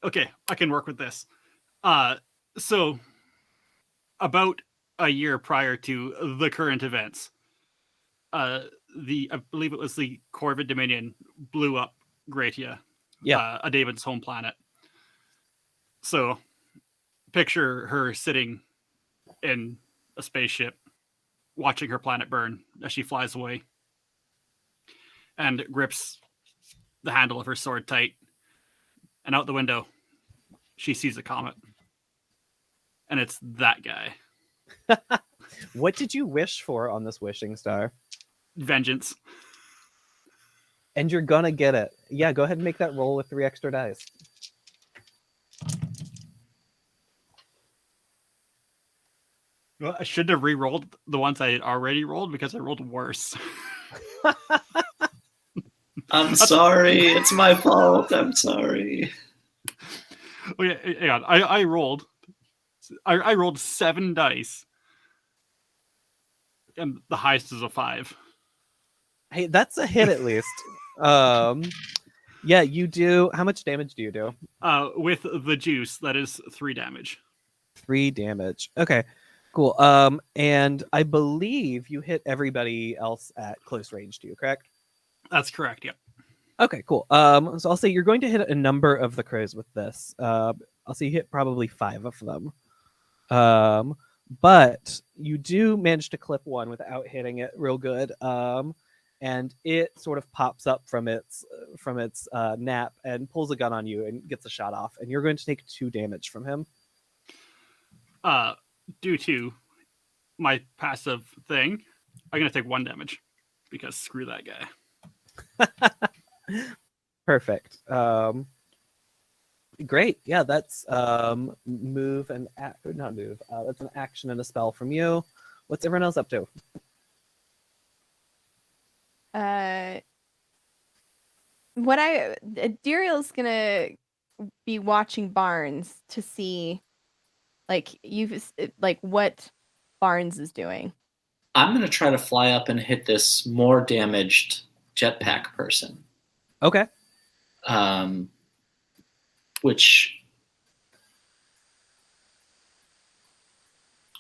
Okay, I can work with this. So about a year prior to the current events, I believe it was the Corvid Dominion blew up Gratia, a David's home planet. So picture her sitting in a spaceship, watching her planet burn as she flies away, and grips the handle of her sword tight. And out the window, she sees a comet. And it's that guy. What did you wish for on this wishing star? Vengeance. And you're gonna get it. Yeah, go ahead and make that roll with 3 extra dice. Well, I should have re-rolled the ones I had already rolled because I rolled worse. I'm sorry. It's my fault. I'm sorry. Okay, hang on. I rolled 7 dice. And the highest is a 5. Hey, that's a hit at least. Yeah, you do. How much damage do you do? With the juice, that is 3 damage. 3 damage. Okay, cool. And I believe you hit everybody else at close range to you, correct? That's correct, yep. Okay, cool. So I'll say you're going to hit a number of the crows with this. I'll say you hit probably 5 of them. But you do manage to clip one without hitting it real good. And it sort of pops up from its nap and pulls a gun on you and gets a shot off. And you're going to take 2 damage from him. Due to my passive thing, I'm gonna take 1 damage because screw that guy. Perfect. Great. Yeah, that's move and not move. That's an action and a spell from you. What's everyone else up to? Duriel's gonna be watching Barnes to see, what Barnes is doing. I'm going to try to fly up and hit this more damaged jetpack person. Okay. Which...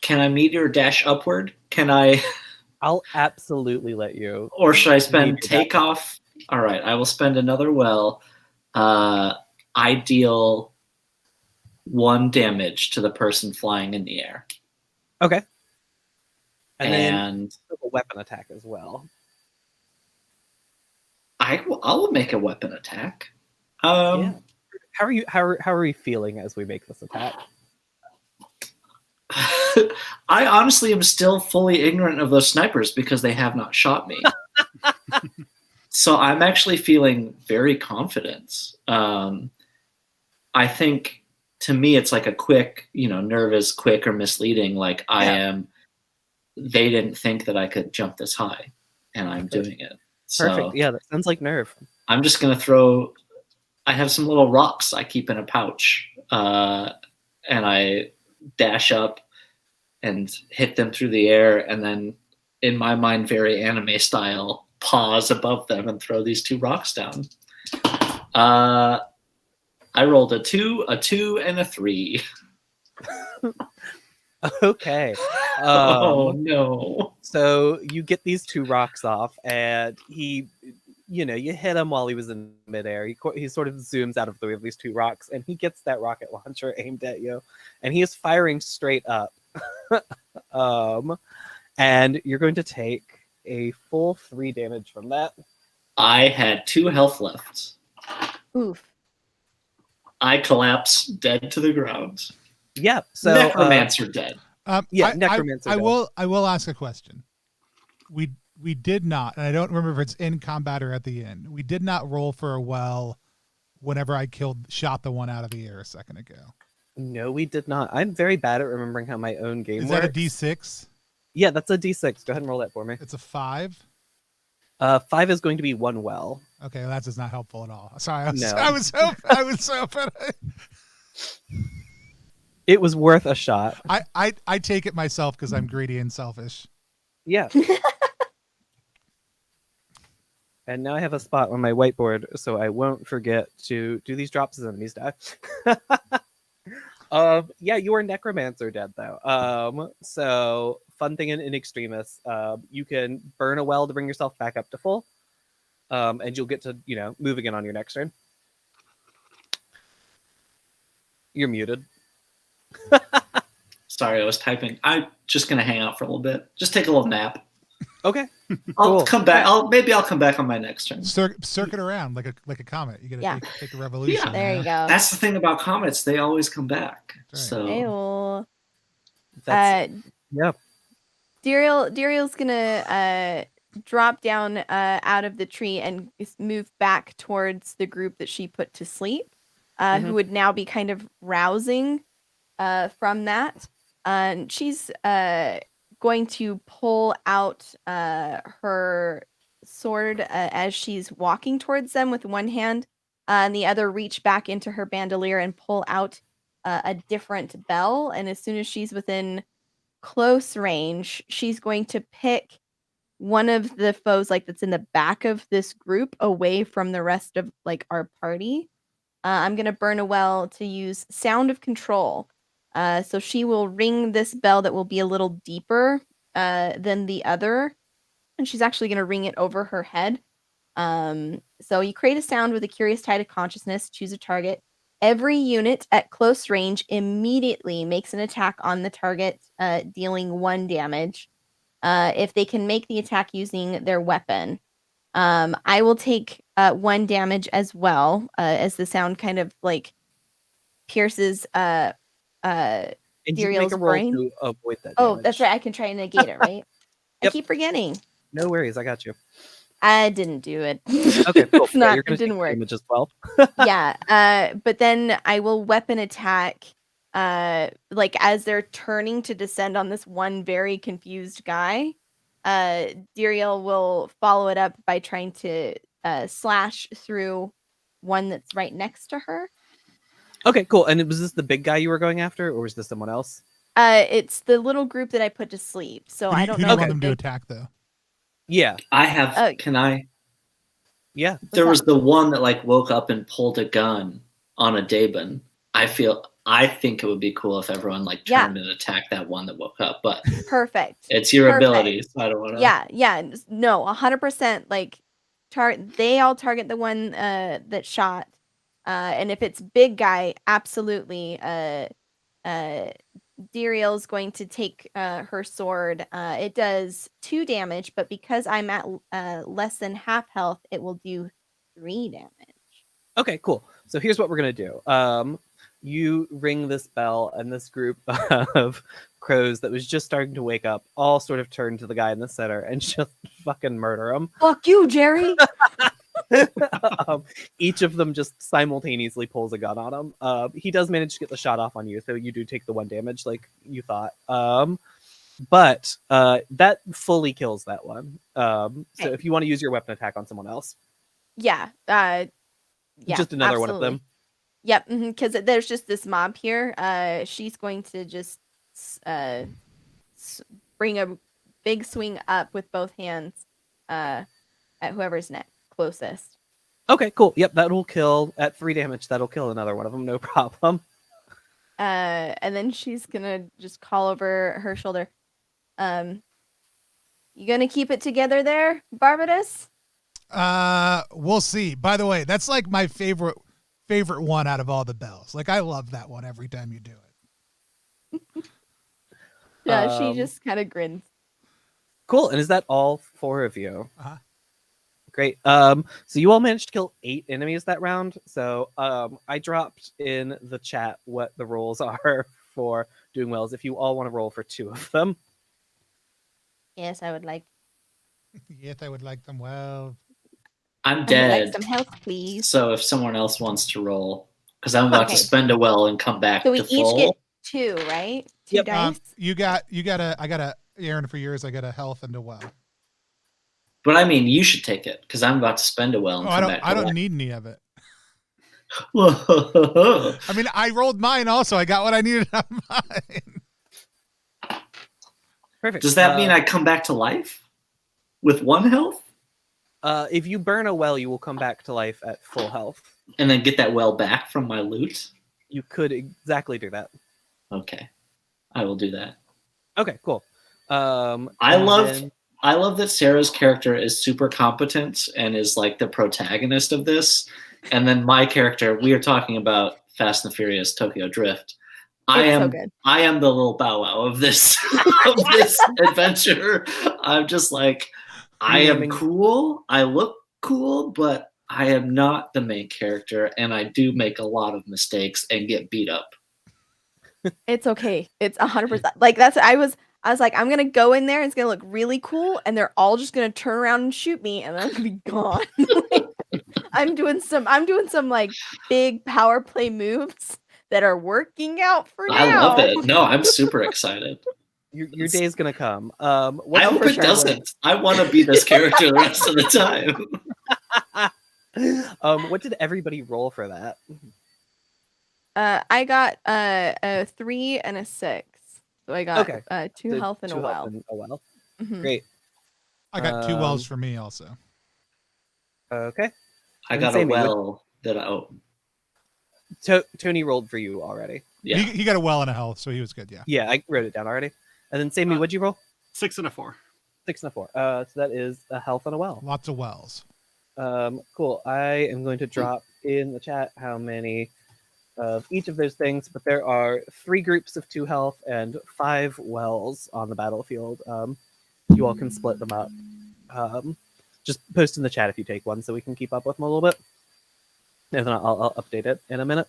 Can I meteor dash upward? Can I... I'll absolutely let you. Or should I spend takeoff? All right, I will spend another well. I deal 1 damage to the person flying in the air. Okay. And then a weapon attack as well. I'll make a weapon attack. Yeah. How are we feeling as we make this attack? I honestly am still fully ignorant of those snipers because they have not shot me. So I'm actually feeling very confident. I think to me it's like a quick, nervous, quick or misleading. Like I am. They didn't think that I could jump this high, and I'm doing it. Perfect. So Yeah, that sounds like nerve. I'm just gonna throw. I have some little rocks I keep in a pouch, and I dash up and hit them through the air, and then, in my mind, very anime style, pause above them and throw these 2 rocks down. I rolled a 2, and a 3. Okay. Oh no. So you get these 2 rocks off, and he, you hit him while he was in midair. He sort of zooms out of the way of these 2 rocks, and he gets that rocket launcher aimed at you, and he is firing straight up. And you're going to take a full 3 damage from that. I had 2 health left. Oof. I collapse dead to the ground. Yeah. So necromancer dead. Necromancer. I will ask a question. We did not, and I don't remember if it's in combat or at the end. We did not roll for a well whenever I shot the one out of the air a second ago. No, we did not. I'm very bad at remembering how my own game works. Is that a D6? Yeah, that's a D6. Go ahead and roll that for me. It's a 5. 5 is going to be 1 well. Okay, well, that's just not helpful at all. Sorry, I was hoping. It was worth a shot. I take it myself because I'm greedy and selfish. Yeah. And now I have a spot on my whiteboard, so I won't forget to do these drops as enemies die. Yeah, you are necromancer dead though. So fun thing in Extremis, you can burn a well to bring yourself back up to full, and you'll get to move again on your next turn. You're muted. Sorry, I was typing. I'm just gonna hang out for a little bit. Just take a little nap. Okay. I'll come back. Maybe I'll come back on my next turn. Circuit around like a comet. You gotta take a revolution. Yeah, there you go. That's the thing about comets; they always come back. Right. So. Ew. Yeah. Dariel's gonna drop down out of the tree and move back towards the group that she put to sleep, who would now be kind of rousing from that. And she's going to pull out her sword as she's walking towards them with one hand, and the other reach back into her bandolier and pull out a different bell. And as soon as she's within close range, she's going to pick one of the foes that's in the back of this group away from the rest of our party. I'm going to burn a well to use Sound of Control. So she will ring this bell that will be a little deeper than the other, and she's actually going to ring it over her head. So you create a sound with a curious tie to consciousness, choose a target. Every unit at close range immediately makes an attack on the target, dealing 1 damage. If they can make the attack using their weapon. I will take 1 damage as well, as the sound kind of pierces and Dariel's brain. To avoid that damage. Damage. That's right. I can try and negate it, right? Yep. I keep forgetting. No worries, I got you. I didn't do it. Okay, cool. It didn't work. Damage as well. Yeah. But then I will weapon attack. As they're turning to descend on this one very confused guy, Dariel will follow it up by trying to slash through one that's right next to her. Okay, cool. And was this the big guy you were going after, or was this someone else? It's the little group that I put to sleep. So I don't know. Who do you want them to attack though? Yeah, I have. Can I? Yeah. There was the one that woke up and pulled a gun on a Daban. I think it would be cool if everyone turned and attacked that one that woke up. But perfect. It's your ability, so I don't want to. Yeah. No, 100%. They all target the one that shot. And if it's big guy, absolutely. Dariel's going to take her sword. It does 2 damage, but because I'm at less than half health, it will do 3 damage. Okay, cool. So here's what we're gonna do. You ring this bell, and this group of crows that was just starting to wake up all sort of turn to the guy in the center and just fucking murder him. Fuck you, Jerry. Each of them just simultaneously pulls a gun on him. He does manage to get the shot off on you, so you do take the 1 damage like you thought. But that fully kills that one. So if you want to use your weapon attack on someone else. Yeah. Just another one of them. Yep, because there's just this mob here. She's going to just bring a big swing up with both hands. at whoever's closest. Okay, cool. Yep, that'll kill at 3 damage. That'll kill another one of them, no problem. And then she's gonna just call over her shoulder. You gonna keep it together there, Barbatus? We'll see. By the way, that's like my favorite one out of all the bells. Like, I love that one every time you do it. Yeah, she just kind of grins. Cool. And is that all 4 of you? Uh-huh. Great. So you all managed to kill 8 enemies that round. So I dropped in the chat what the rolls are for doing wells. If you all want to roll for 2 of them. Yes, I would like. Yes, I would like them well. I'm I would dead. like some health, please. So if someone else wants to roll, because I'm about to spend a well and come back So we to each full. get 2, right? 2 Yep. dice. You got a Aaron, for yours. I got a health and a well. But I mean, you should take it because I'm about to spend a well and come back. I don't need any of it. Whoa. I mean, I rolled mine also. I got what I needed on mine. Perfect. Does that mean I come back to life with 1 health? If you burn a well, you will come back to life at full health. And then get that well back from my loot? You could exactly do that. Okay. I will do that. Okay, cool. I love that Sarah's character is super competent and is like the protagonist of this. And then my character, we are talking about Fast and Furious Tokyo Drift. I am the little Bow Wow of this adventure. I'm just like, I am cool. I look cool, but I am not the main character, and I do make a lot of mistakes and get beat up. It's okay. It's 100%. Like I was like, I'm gonna go in there. It's gonna look really cool, and they're all just gonna turn around and shoot me, and then I'm gonna be gone. I'm doing some like big power play moves that are working out for now. I love it. No, I'm super excited. Your day is gonna come. I hope it doesn't. I want to be this character the rest of the time. What did everybody roll for that? I got a 3 and a 6. So I got 2 health and a well. Mm-hmm. Great. I got 2 wells for me also. Okay. I got a well that Tony rolled for you already. Yeah. He got a well and a health, so he was good, yeah. Yeah, I wrote it down already. And then Sammy, what'd you roll? 6 and a 4. 6 and a 4. So that is a health and a well. Lots of wells. Cool. I am going to drop in the chat how many of each of those things, but there are 3 groups of 2 health and 5 wells on the battlefield. You all can split them up. Just post in the chat if you take one so we can keep up with them a little bit. And then I'll update it in a minute.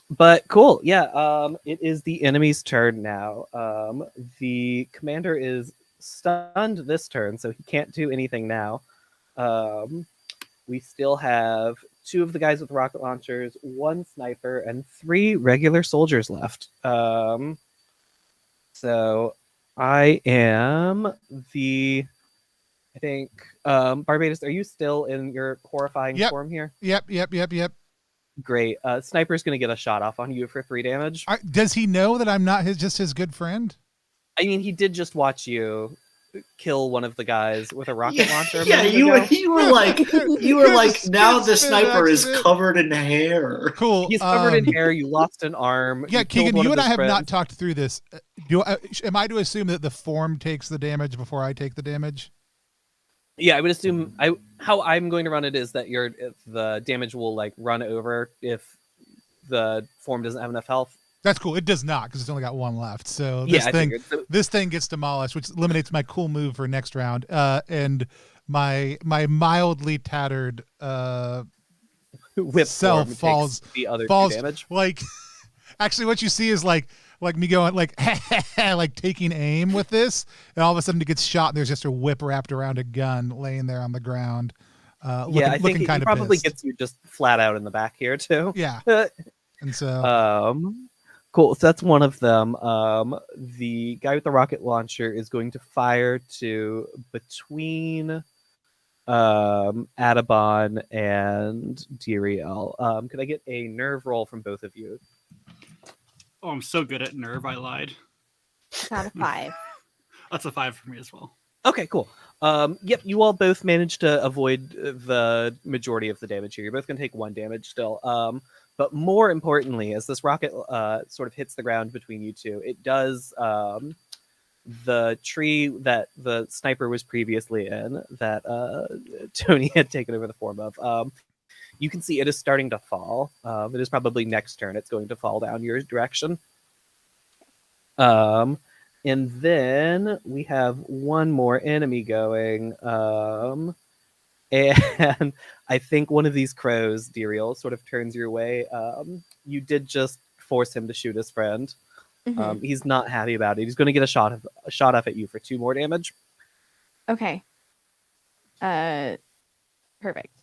But cool. Yeah, it is the enemy's turn now. The commander is stunned this turn, so he can't do anything now. We still have 2 of the guys with rocket launchers, 1 sniper, and 3 regular soldiers left. So I am I think, Barbatus, are you still in your horrifying form here? Yep. Great. Sniper's going to get a shot off on you for 3 damage. Does he know that I'm not just his good friend? I mean, he did just watch you kill one of the guys with a rocket launcher. Yeah, you were like, now the sniper is covered in hair. Cool. He's covered in hair. You lost an arm. Yeah, Kegan, you and I have not talked through this. Am I to assume that the form takes the damage before I take the damage? Yeah, I would assume how I'm going to run it is that the damage will like run over if the form doesn't have enough health. That's cool. It does not because it's only got 1 left. So this thing gets demolished, which eliminates my cool move for next round. And my mildly tattered whip self falls the other damage. Like actually, what you see is like me going like like taking aim with this, and all of a sudden it gets shot, and there's just a whip wrapped around a gun laying there on the ground. I think it probably gets you just flat out in the back here too. Yeah. And so cool. So that's one of them. The guy with the rocket launcher is going to fire to between Adabon and Diriel. Could I get a nerve roll from both of you? Oh, I'm so good at nerve, I lied. Got a 5. That's a 5 for me as well. Okay, cool. Yep, you all both managed to avoid the majority of the damage here. You're both going to take 1 damage still. But more importantly, as this rocket sort of hits the ground between you two, it does the tree that the sniper was previously in, that Tony had taken over the form of. You can see it is starting to fall. It is probably next turn it's going to fall down your direction. And then we have one more enemy going. And I think one of these crows, Diriel, sort of turns your way. You did just force him to shoot his friend. Mhm. He's not happy about it. He's going to get a shot off at you for 2 more damage. Okay. Perfect.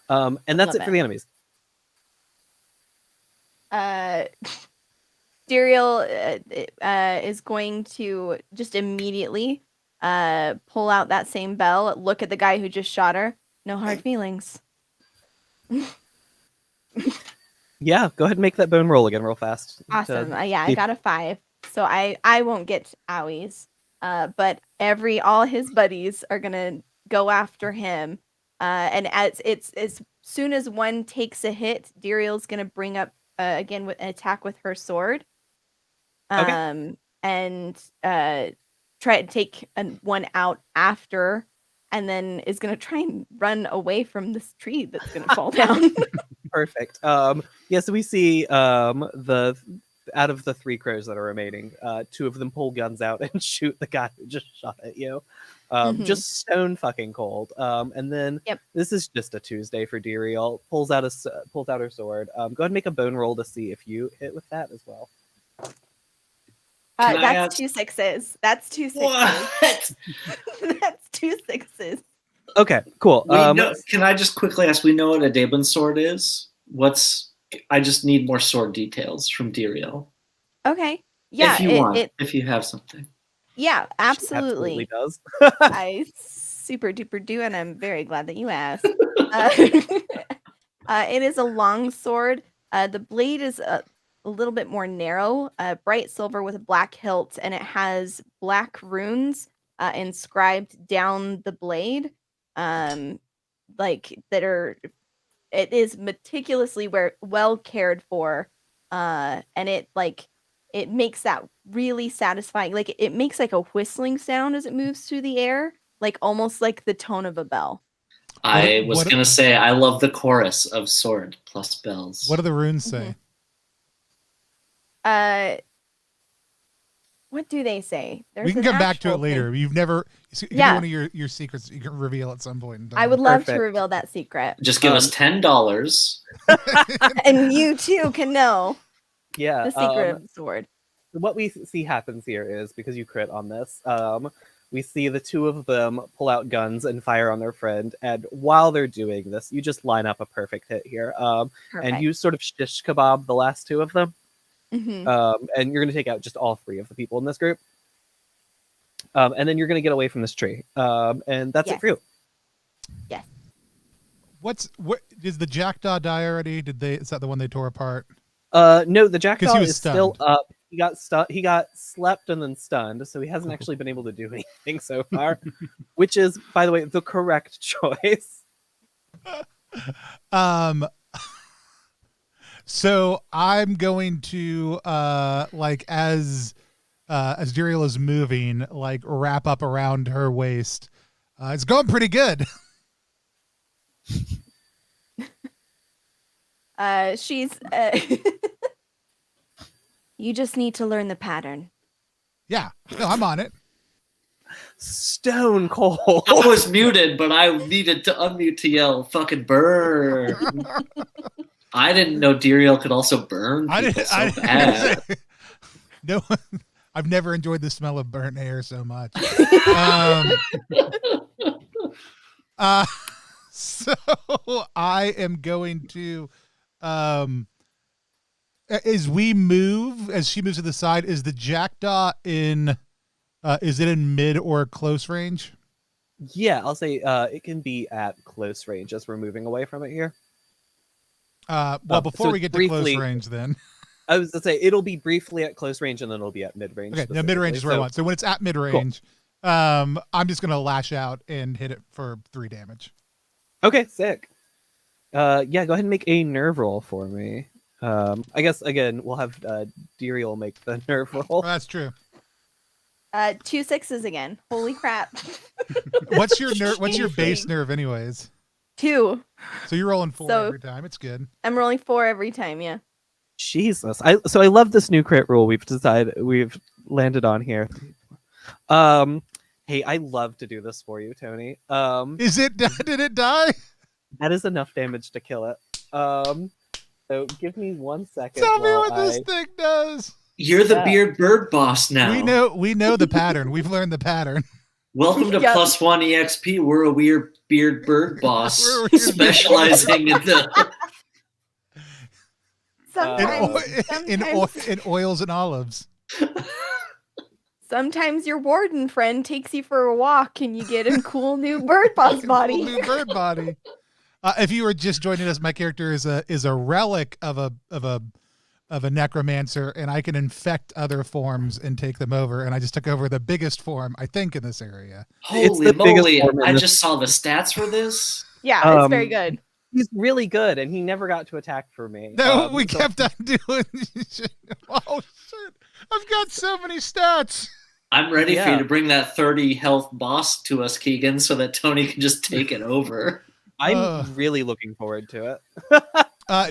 And that's Love it for it. the enemies. Diriel is going to just immediately pull out that same bell, look at the guy who just shot her. No hard feelings. Yeah, go ahead and make that bone roll again real fast. Awesome. Yeah, I got a 5. So I won't get owies. But all his buddies are gonna go after him. And as soon as one takes a hit, Diriel's gonna bring up again with an attack with her sword. Okay. And try to take one out after, and then is gonna try and run away from this tree that's gonna fall down. Perfect. Yeah, so we see out of the 3 crows that are remaining, 2 of them pull guns out and shoot the guy who just shot at you. Just stone fucking cold. And then this is just a Tuesday for Diriel. Pulls out her sword. Go ahead and make a bone roll to see if you hit with that as well. That's 2 6s. That's 2 6s. What? That's 2 6s. Okay, cool. Can I just quickly ask? We know what a Dablin sword is. I just need more sword details from Diriel. Okay. Yeah. If you want, if you have something. Yeah, Absolutely absolutely. does. I super duper do, and I'm very glad that you asked. It is a long sword. The blade is a little bit more narrow, bright silver with a black hilt, and it has black runes inscribed down the blade, it is meticulously well cared for, and it makes that really satisfying, it makes like a whistling sound as it moves through the air, almost like the tone of a bell. I was going to say, I love the chorus of sword plus bells. What do the runes say? What do they say? We can come back to it later. You've never... one of your secrets you can reveal at some point in time. I would love to reveal that secret. Just give us $10. And you too can know the secret of the sword. What we see happens here is, because you crit on this, we see the 2 of them pull out guns and fire on their friend, and while they're doing this, you just line up a perfect hit here. And you sort of shish kebab the last 2 of them. Mm-hmm. And you're going to take out just all 3 of the people in this group. And then you're going to get away from this tree. And that's it for you. Yes. What is the jackdaw die already? Is that the one they tore apart? No, the jackdaw is stunned. still up. He got slept and then stunned, so he hasn't actually been able to do anything so far, which is, by the way, the correct choice. So I'm going to as Diriel is moving, wrap up around her waist. It's going pretty good. She's you just need to learn the pattern. Yeah, no, I'm on it. Stone cold. I was muted, but I needed to unmute to yell "fucking burn." I didn't know Diriel could also burn people bad. No, I've never enjoyed the smell of burnt hair so much. So I am going to, as she moves to the side, is the jackdaw is it in mid or close range? Yeah, I'll say it can be at close range as we're moving away from it here. Before we get to close range, then I was to say it'll be briefly at close range and then it'll be at mid range. Okay, now mid range is where I want. So when it's at mid range, I'm just gonna lash out and hit it for 3 damage. Okay, sick. Yeah, go ahead and make a nerve roll for me. I guess again we'll have Diriel make the nerve roll. Oh, that's true. 2 6s again. Holy crap. What's your nerve? What's your base nerve, anyways? 2. So you're rolling 4 So- every time. It's good. I'm rolling 4 every time. Yeah. Jesus, I love this new crit rule we've landed on here. Hey, I love to do this for you, Tony. Is it? Did it die? That is enough damage to kill it. So give me 1 second. Tell me while what this thing does. You're the Yeah. beard bird boss now. We know the pattern. We've learned the pattern. Welcome to Yep. Plus One EXP. We're a weird beard bird boss We're a weird specializing in the. In oils and olives. Sometimes your warden friend takes you for a walk and you get a cool new bird boss body. New bird body. If you were just joining us, my character is a relic of a necromancer, and I can infect other forms and take them over. And I just took over the biggest form, I think, in this area. Holy the biggest moly! form in I this- just saw the stats for this. Yeah, it's very good. He's really good, and he never got to attack for me. No, we so- kept on doing. Oh shit! I've got so many stats. I'm ready for you Yeah. to bring that 30 health boss to us, Keegan, so that Tony can just take it over. I'm really looking forward to it.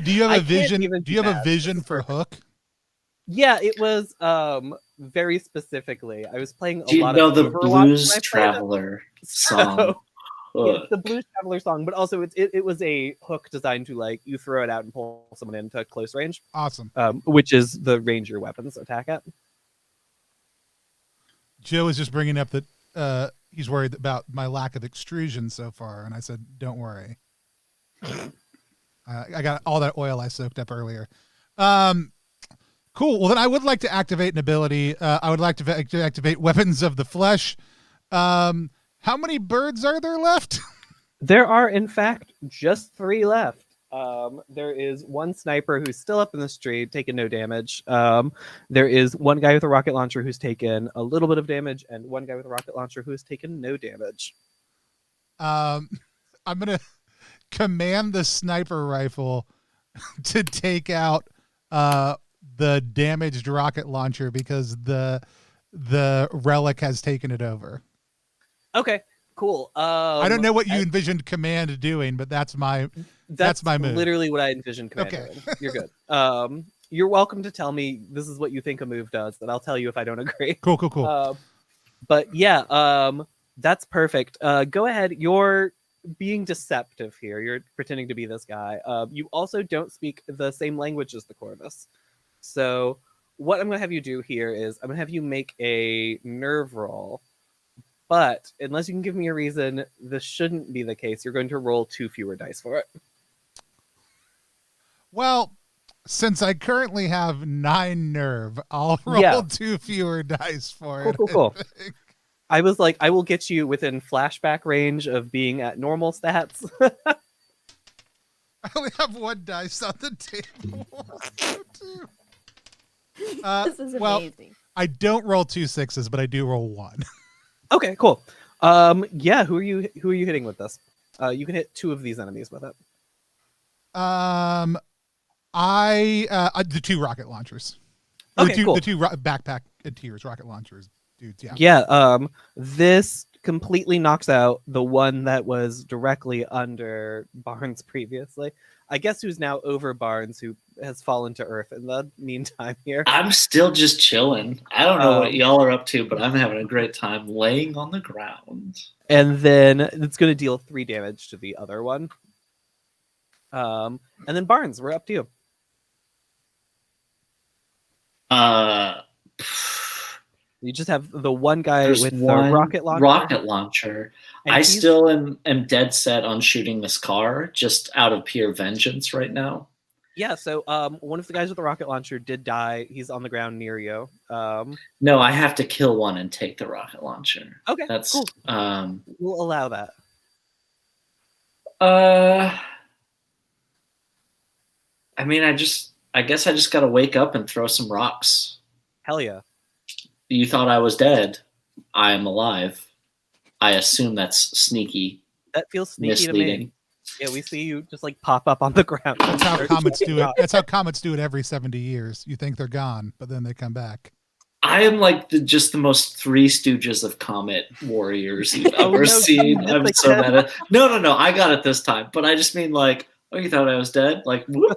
Do you have I a can't vision? even Do you have a do that. vision for Hook? Yeah, it was very specifically. I was playing a Do you lot know of the Overwatch when Blues I played it. Traveler song? So, yeah, Ugh. it's the Blues Traveler song, but also it was a hook designed to like you throw it out and pull someone into close range, Awesome. which is the range your weapons attack at. Joe is just bringing up that he's worried about my lack of extrusion so far, and I said, "Don't worry." I got all that oil I soaked up earlier. Cool. Well, then I would like to activate an ability. I would like to activate Weapons of the Flesh. How many birds are there left? There are, in fact, just 3 left. There is 1 sniper who's still up in the street, taking no damage. There is 1 guy with a rocket launcher who's taken a little bit of damage, and 1 guy with a rocket launcher who has taken no damage. I'm gonna command the sniper rifle to take out the damaged rocket launcher because the relic has taken it over. Okay, cool. I don't know what you envisioned command doing, but that's my my move. Literally what I envisioned command doing. You're good. You're welcome to tell me this is what you think a move does, and I'll tell you if I don't agree. Cool. But yeah, that's perfect. Go ahead. You're being deceptive here. You're pretending to be this guy. You also don't speak the same language as the Corvus. So what I'm going to have you do here is I'm going to have you make a nerve roll. But unless you can give me a reason, this shouldn't be the case. You're going to roll 2 fewer dice for it. Well, since I currently have 9 nerve, I'll roll Yeah. 2 fewer dice for it. Cool. I was like, I will get you within flashback range of being at normal stats. I only have 1 dice on the table. This is well, amazing. I don't roll 2 6s, but I do roll 1. Okay, cool. Yeah, who are you hitting with this? You can hit 2 of these enemies with it. The 2 rocket launchers. Okay, cool. The 2 backpack tiers rocket launchers, dudes. Yeah. Yeah, this completely knocks out the one that was directly under Barnes previously. I guess who's now over Barnes, who has fallen to earth in the meantime here. I'm still just chilling. I don't know what y'all are up to, but I'm having a great time laying on the ground. And then it's going to deal 3 damage to the other one. And then Barnes, we're up to you. You just have the one guy There's with one the rocket launcher. And I he's- still am dead set on shooting this car, just out of pure vengeance right now. Yeah, so one of the guys with the rocket launcher did die. He's on the ground near you. No, I have to kill one and take the rocket launcher. Okay, That's cool. We'll allow that. I mean, I guess I just gotta wake up and throw some rocks. Hell yeah. You thought I was dead. I am alive. I assume that's sneaky, That feels sneaky to misleading. me. Yeah, we see you just like pop up on the ground. That's how comets do it. That's how comets do it every 70 years. You think they're gone, but then they come back. I am like just the most Three Stooges of comet warriors you've ever seen. I'm so mad at. No. I got it this time. But I just mean like, oh, you thought I was dead? Like, whoop.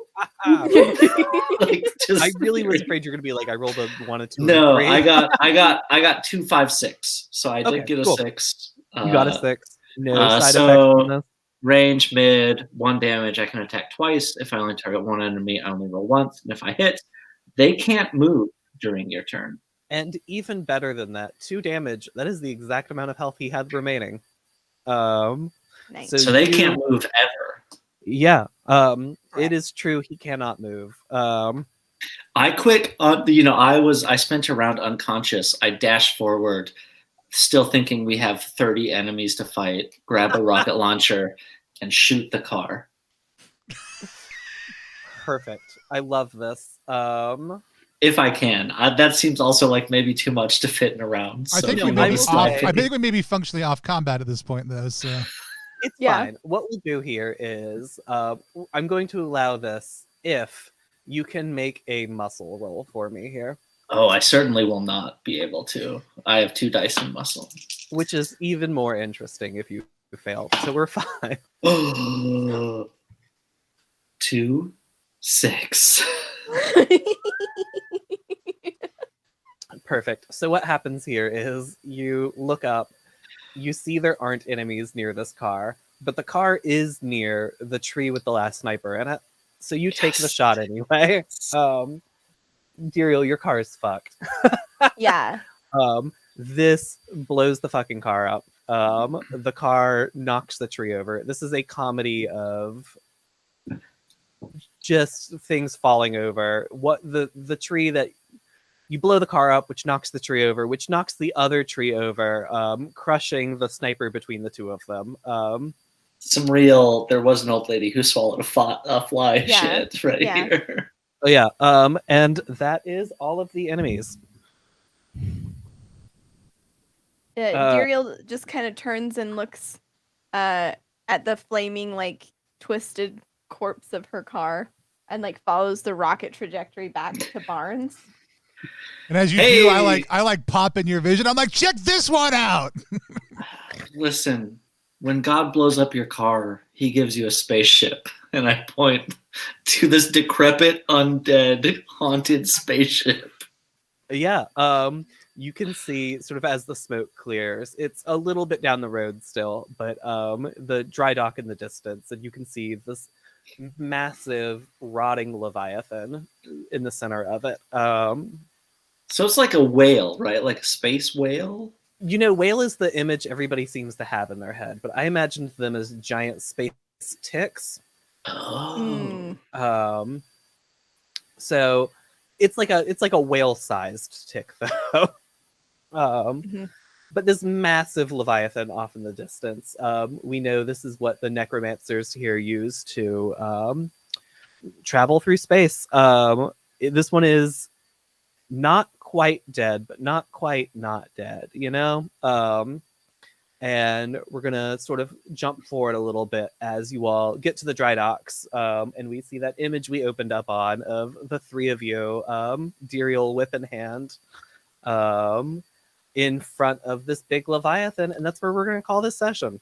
Like just I really was afraid you're gonna be like, I rolled a 1, a 2. No, a 3. I got 2, 5, 6. So I did get a 6. You got a 6. No side effects on this. Range, mid, 1 damage. I can attack twice. If I only target one enemy, I only roll once. And if I hit, they can't move during your turn. And even better than that, 2 damage. That is the exact amount of health he had remaining. Nice. So they can't move ever. Yeah. It is true. He cannot move. I quick, I spent a round unconscious. I dashed forward, still thinking we have 30 enemies to fight, grab a rocket launcher, and shoot the car. Perfect. I love this. If I can. That seems also like maybe too much to fit in a round. I think we may be functionally off combat at this point, though. So it's fine. What we'll do here is I'm going to allow this if you can make a muscle roll for me here. Oh, I certainly will not be able to. I have 2 dice in muscle. Which is even more interesting if you fail. So we're fine. 2, 6. Perfect. So what happens here is you look up, you see there aren't enemies near this car, but the car is near the tree with the last sniper in it. So you take the shot anyway. Diriel, your car is fucked. Yeah. This blows the fucking car up. The car knocks the tree over. This is a comedy of just things falling over. What the tree that you blow the car up, which knocks the tree over, which knocks the other tree over, crushing the sniper between the two of them. There was an old lady who swallowed a fly shit here. Oh yeah, and that is all of the enemies. Diriel just kind of turns and looks at the flaming, like, twisted corpse of her car and, like, follows the rocket trajectory back to Barnes. And as you do, I like pop in your vision. I'm like, check this one out. Listen, when God blows up your car, he gives you a spaceship. And I point to this decrepit, undead, haunted spaceship. Yeah, you can see sort of as the smoke clears, it's a little bit down the road still, but the dry dock in the distance, and you can see this massive rotting Leviathan in the center of it. So it's like a whale, right? Like a space whale? Whale is the image everybody seems to have in their head, but I imagined them as giant space ticks. Oh. So it's like a whale-sized tick, though. But this massive Leviathan off in the distance. We know this is what the necromancers here use to travel through space. This one is not quite dead, but not quite not dead, and we're gonna sort of jump forward a little bit as you all get to the dry docks, and we see that image we opened up on of the 3 of you, Diriel whip in hand, in front of this big Leviathan, and that's where we're gonna call this session.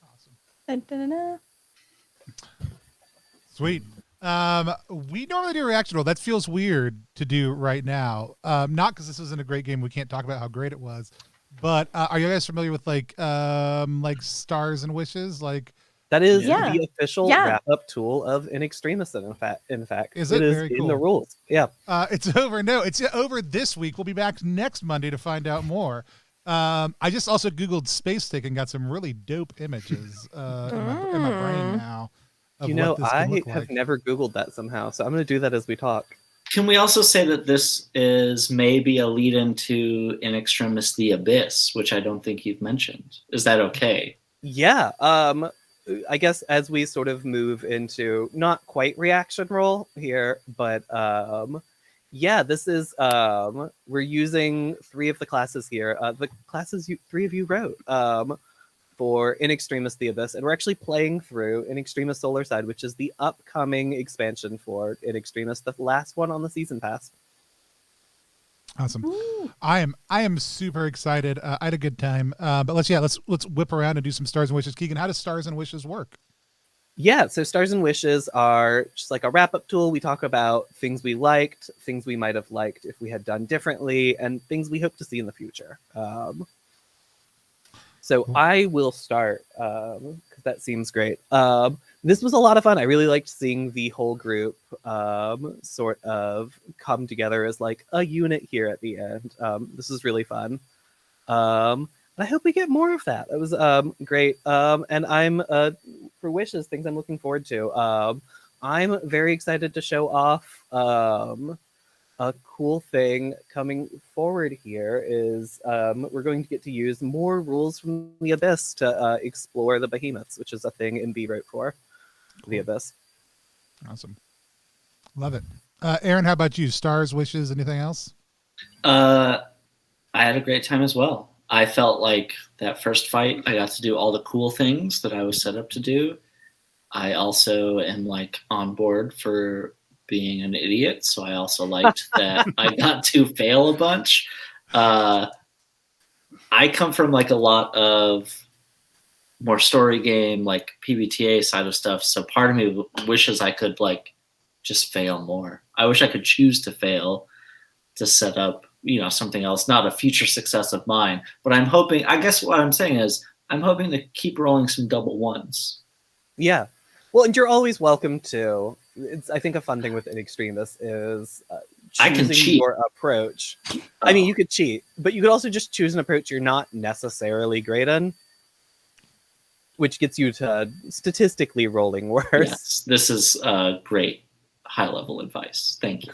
Awesome. Dun, dun, dun, dun. Sweet. We normally do a reaction roll. That feels weird to do right now. Not because this isn't a great game. We can't talk about how great it was. But are you guys familiar with like stars and wishes? Like that is the official wrap-up tool of an Extremis. In fact, is it very in cool. the rules? Yeah. It's over. No, it's over this week. We'll be back next Monday to find out more. I just also Googled space tick and got some really dope images in my brain now. I have never Googled that somehow, so I'm going to do that as we talk. Can we also say that this is maybe a lead into In Extremis the Abyss, which I don't think you've mentioned? Is that okay? Yeah. I guess as we sort of move into not quite reaction roll here, but Yeah, this is we're using 3 of the classes here. The classes 3 of you wrote for In Extremis the Abyss, and we're actually playing through In Extremis Solarcide, which is the upcoming expansion for In Extremis, the last one on the season pass. Awesome. I am super excited. I had a good time. But let's whip around and do some stars and wishes. Keegan, how does stars and wishes work? Yeah, so stars and wishes are just like a wrap-up tool. We talk about things we liked, things we might have liked if we had done differently, and things we hope to see in the future. So Cool. I will start because that seems great. This was a lot of fun. I really liked seeing the whole group sort of come together as like a unit here at the end. This is really fun. I hope we get more of that. It was great. And I'm for wishes, things I'm looking forward to. I'm very excited to show off a cool thing coming forward here is we're going to get to use more rules from the Abyss to explore the behemoths, which is a thing MB wrote for the Abyss. Awesome. Love it. Aaron, how about you? Stars, wishes, anything else? I had a great time as well. I felt like that first fight, I got to do all the cool things that I was set up to do. I also am like on board for being an idiot, so I also liked that I got to fail a bunch. I come from like a lot of more story game, like PBTA side of stuff, so part of me wishes I could like just fail more. I wish I could choose to fail to set up, you know, something else, not a future success of mine. But I'm hoping, I guess what I'm saying is, I'm hoping to keep rolling some double ones. Yeah. Well, and you're always welcome to. It's, I think a fun thing with In Extremis is I can choosing cheat. your approach. I mean, you could cheat, but you could also just choose an approach you're not necessarily great in, which gets you to statistically rolling worse. Yes, this is great high-level advice. Thank you.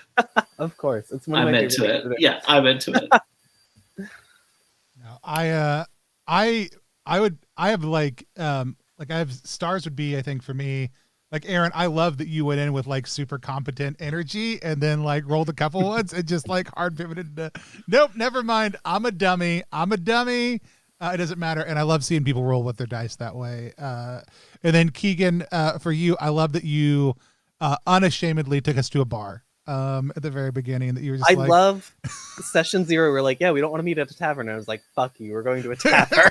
Of course. It's one of I'm my into favorite it. things to do. Yeah, I'm into it. No, I have like I have stars would be, I think for me, like Aaron, I love that you went in with like super competent energy and then like rolled a couple ones and just like hard pivoted to, nope, never mind. I'm a dummy. It doesn't matter. And I love seeing people roll with their dice that way. And then Keegan, for you, I love that you unashamedly took us to a bar at the very beginning, that you were just I like, love session 0. We're like, yeah, we don't want to meet at a tavern. And I was like, fuck you, we're going to a tavern.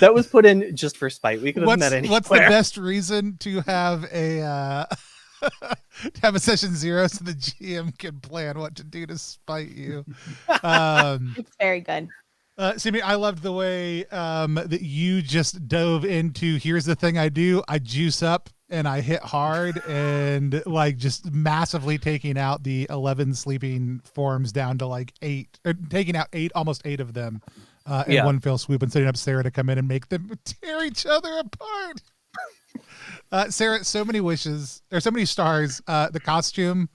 That was put in just for spite. We could have met anywhere. What's the best reason to have a to have a session 0 so the GM can plan what to do to spite you? It's very good. Simi, I loved the way that you just dove into, here's the thing I do. I juice up and I hit hard, and like just massively taking out the 11 sleeping forms down to like 8, or taking out almost 8 of them in one fell swoop, and setting up Sarah to come in and make them tear each other apart. Sarah, so many wishes. There's so many stars. The costume,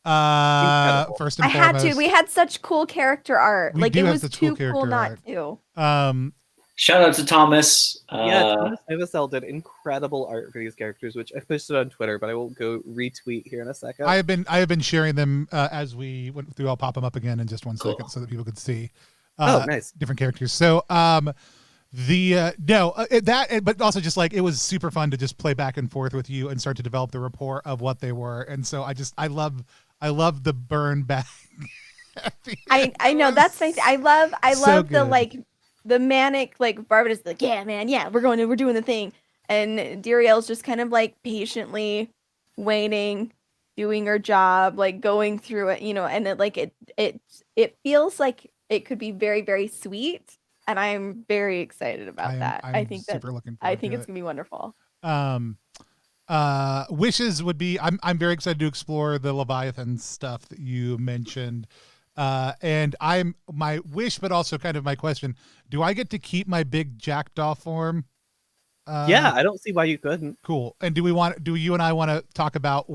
first and I foremost. had to. We had such cool character art. We Like do it have was such too cool cool character not art. to. Shout out to Thomas. Yeah, Thomas Novosel did incredible art for these characters, which I posted on Twitter, but I will go retweet here in a second. I have been sharing them as we went through. I'll pop them up again in just one second so that people could see. Nice. Different characters. So but also just like it was super fun to just play back and forth with you and start to develop the rapport of what they were. And so I love the burn back. I know that's my. I love so the good. like the manic like Barbara's like, yeah man, yeah, we're doing the thing, and Diriel's just kind of like patiently waiting, doing her job, like going through it, and it feels like it could be very, very sweet, and I'm very excited about that. I think super looking I forward think to it's it. gonna be wonderful. Wishes would be, I'm very excited to explore the Leviathan stuff that you mentioned. And my wish, but also kind of my question, do I get to keep my big jackdaw form? Yeah, I don't see why you couldn't. Cool. And do you and I want to talk about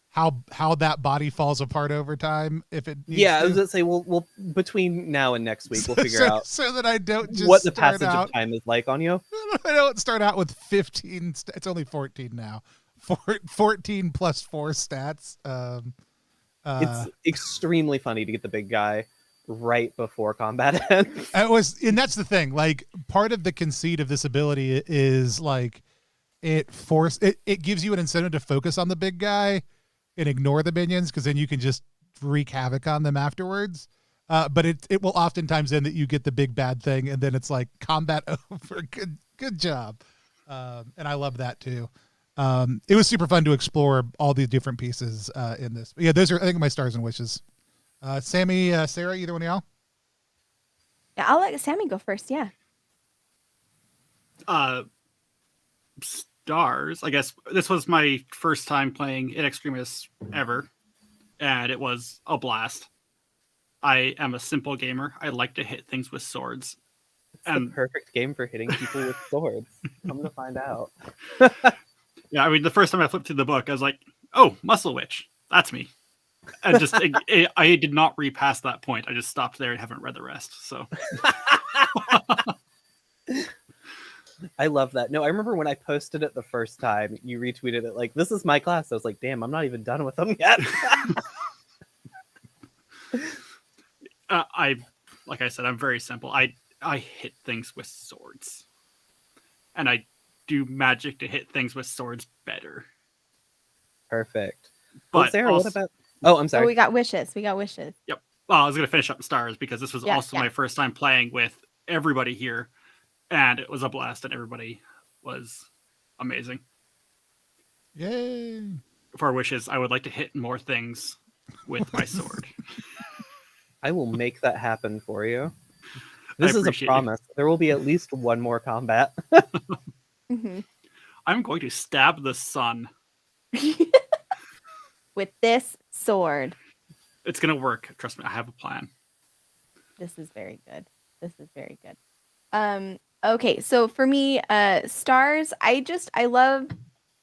how that body falls apart over time if it needs Yeah, I to? was gonna say we'll between now and next week we'll figure out so that I don't just what the start passage out, of time is like on you. I don't start out with 15. It's only 14 now. 14 plus 4 stats. It's extremely funny to get the big guy right before combat ends. And that's the thing. Like, part of the conceit of this ability is like it gives you an incentive to focus on the big guy and ignore the minions, because then you can just wreak havoc on them afterwards. But it will oftentimes end that you get the big bad thing, and then it's like combat over. Good job. And I love that too. It was super fun to explore all these different pieces in this. But yeah, those are, I think, my stars and wishes. Sammy, Sarah, either one of y'all? Yeah, I'll let Sammy go first. Yeah. Stars. I guess this was my first time playing in Extremis ever, and it was a blast. I am a simple gamer. I like to hit things with swords. It's the perfect game for hitting people with swords. I'm gonna find out. Yeah, I mean, the first time I flipped through the book, I was like, "Oh, Muscle Witch, that's me." And just I did not read past that point. I just stopped there and haven't read the rest. So I love that. No, I remember when I posted it the first time, you retweeted it like, "This is my class." I was like, "Damn, I'm not even done with them yet." Like I said, I'm very simple. I hit things with swords, and I do magic to hit things with swords better. Perfect. But well, Sarah, what about? Oh, I'm sorry. Oh, we got wishes. Yep. Well, I was going to finish up stars because this was also my first time playing with everybody here, and it was a blast, and everybody was amazing. Yay! For wishes, I would like to hit more things with my sword. I will make that happen for you. This is a promise. There will be at least one more combat. Mm-hmm. I'm going to stab the sun. With this sword. It's going to work. Trust me, I have a plan. This is very good. Okay, so for me, stars, I love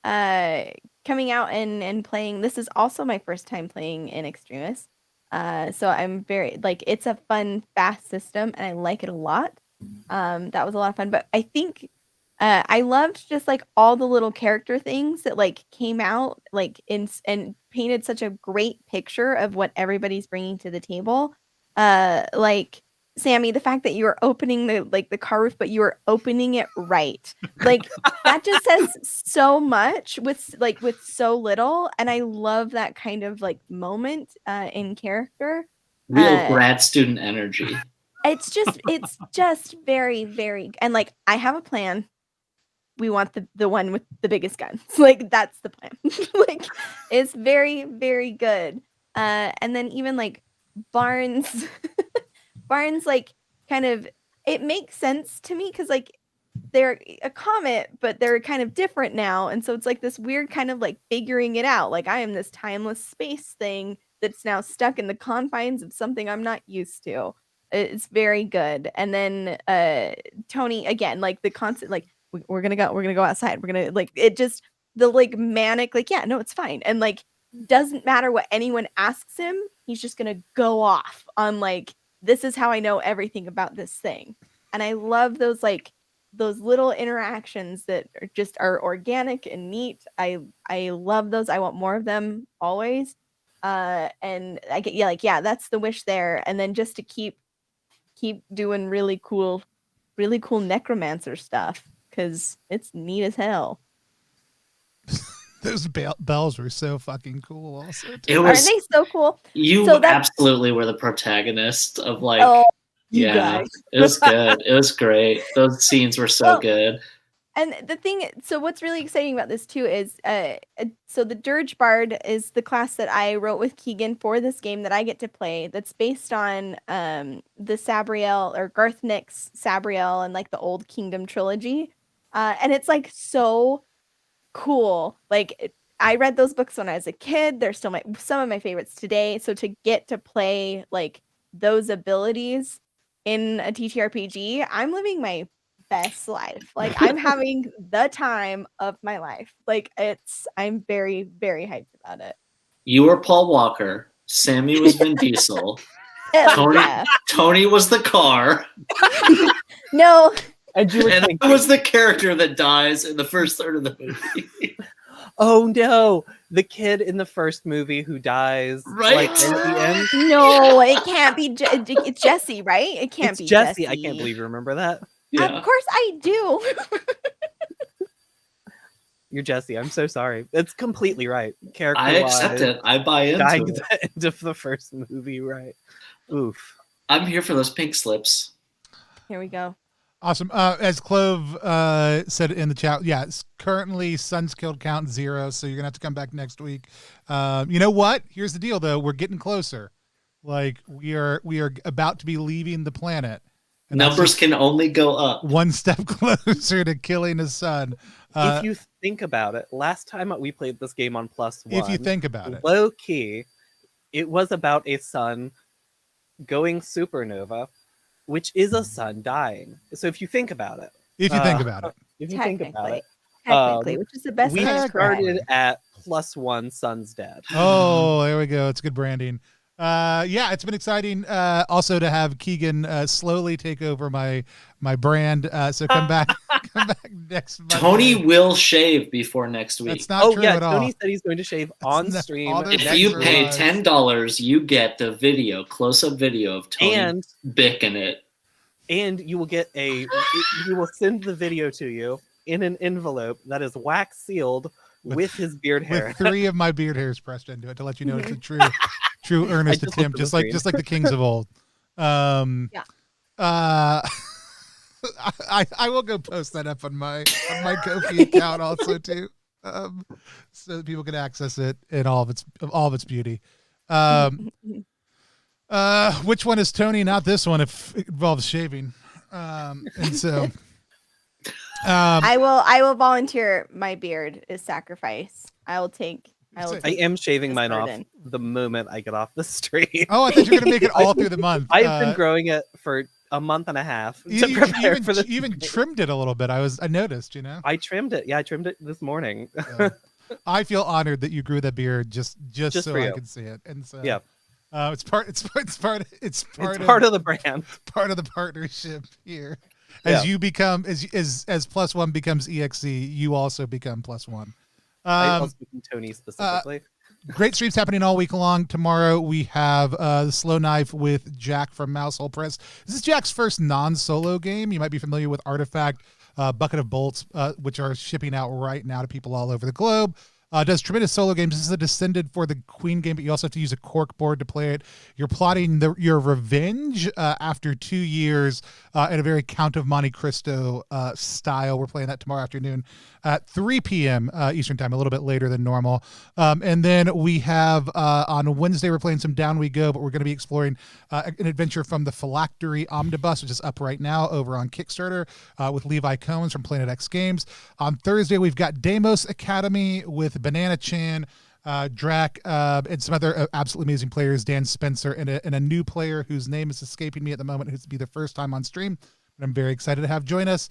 coming out and playing. This is also my first time playing in Extremis. So I'm very, like, it's a fun, fast system, and I like it a lot. That was a lot of fun, but I think I loved just like all the little character things that like came out like and painted such a great picture of what everybody's bringing to the table. Like Sammy, the fact that you were opening the car roof, but you were opening it right, like that just says so much with so little, and I love that kind of like moment in character. Real grad student energy. It's just very, very, and like I have a plan. We want the one with the biggest guns. Like that's the plan. Like it's very, very good. And then even like Barnes like kind of, it makes sense to me because like they're a comet, but they're kind of different now. And so it's like this weird kind of like figuring it out. Like I am this timeless space thing that's now stuck in the confines of something I'm not used to. It's very good. And then Tony, again, like the constant, like we're gonna go outside. We're gonna like it just the like manic, like, yeah, no, it's fine. And like doesn't matter what anyone asks him, he's just gonna go off on like, this is how I know everything about this thing. And I love those like those little interactions that are organic and neat. I love those. I want more of them always. And I get that's the wish there. And then just to keep doing really cool necromancer stuff, because it's neat as hell. Those bells were so fucking cool also. Aren't they so cool? You absolutely were the protagonist of like, guys. It was good. It was great. Those scenes were so good. And the thing, so what's really exciting about this too is, so the Dirge Bard is the class that I wrote with Kegan for this game that I get to play. That's based on the Sabriel or Garth Nix Sabriel and like the Old Kingdom trilogy, and it's like so cool. Like I read those books when I was a kid. They're still some of my favorites today. So to get to play like those abilities in a TTRPG, I'm living my best life. Like I'm having the time of my life. Like I'm very, very hyped about it. You were Paul Walker. Sammy was Vin Diesel. Tony was the car. No. And I was the character that dies in the first third of the movie. Oh no, the kid in the first movie who dies Right? like at the end. No, it can't be. It's Jesse, right? It can't It's be Jesse. I can't believe you remember that. Yeah. Of course I do. You're Jesse. I'm so sorry. It's completely right. Character I accept it. I buy Dying into at it. the end of the first movie, right? Oof. I'm here for those pink slips. Here we go. Awesome. As Clove said in the chat, yeah, it's currently Suns killed count 0, so you're gonna have to come back next week. You know what? Here's the deal, though. We're getting closer. Like we are about to be leaving the planet. And Numbers can only go up. one step closer to killing his son. If you think about it, last time we played this game on +1, If you think about it, low key, it was about a sun going supernova, which is a sun dying. So if you think about it, if you think about it, Technically, which is the best we kind of correct. started at +1 sun's dead. oh, there we go. It's good branding. Yeah, it's been exciting. Also to have Kegan slowly take over my brand. So come back next Monday. Tony will shave before next week. That's not true at all. Tony said he's going to shave on stream. If you pay $10, you get the video, close-up video of Tony bicking it. And you will get he will send the video to you in an envelope that is wax sealed with his beard hair. With 3 of my beard hairs pressed into it to let you know it's a true earnest attempt, just like the kings of old. I will go post that up on my Ko-fi account also too, so that people can access it in all of its beauty. Which one is Tony? Not this one. If it involves shaving, and so. I will volunteer my beard as sacrifice. I am shaving mine off the moment I get off the stream. Oh, I thought you were going to make it all through the month. I've been growing it for a month and a half to prepare for this. You even trimmed it a little bit. I noticed, I trimmed it. Yeah, I trimmed it this morning. I feel honored that you grew that beard just so I can see it. And so yeah. It's part of the brand. Part of the partnership here. As you become as +1 becomes EXE, you also become +1. I was speaking Tony specifically. Great streams happening all week long. Tomorrow we have the Slow Knife with Jack from Mousehole Press. This is Jack's first non-solo game. You might be familiar with Artifact, Bucket of Bolts, which are shipping out right now to people all over the globe. Does tremendous solo games. This is a Descended for the Queen game, but you also have to use a cork board to play it. You're plotting your revenge after 2 years in a very Count of Monte Cristo style. We're playing that tomorrow afternoon at 3 p.m. Eastern time, a little bit later than normal. And then we have on Wednesday, we're playing some Down We Go, but we're going to be exploring an adventure from the Phylactery Omnibus, which is up right now over on Kickstarter with Levi Combs from Planet X Games. On Thursday, we've got Deimos Academy with Banana Chan, Drac, and some other absolutely amazing players, Dan Spencer, and a new player whose name is escaping me at the moment, who's to be the first time on stream. But I'm very excited to have join us.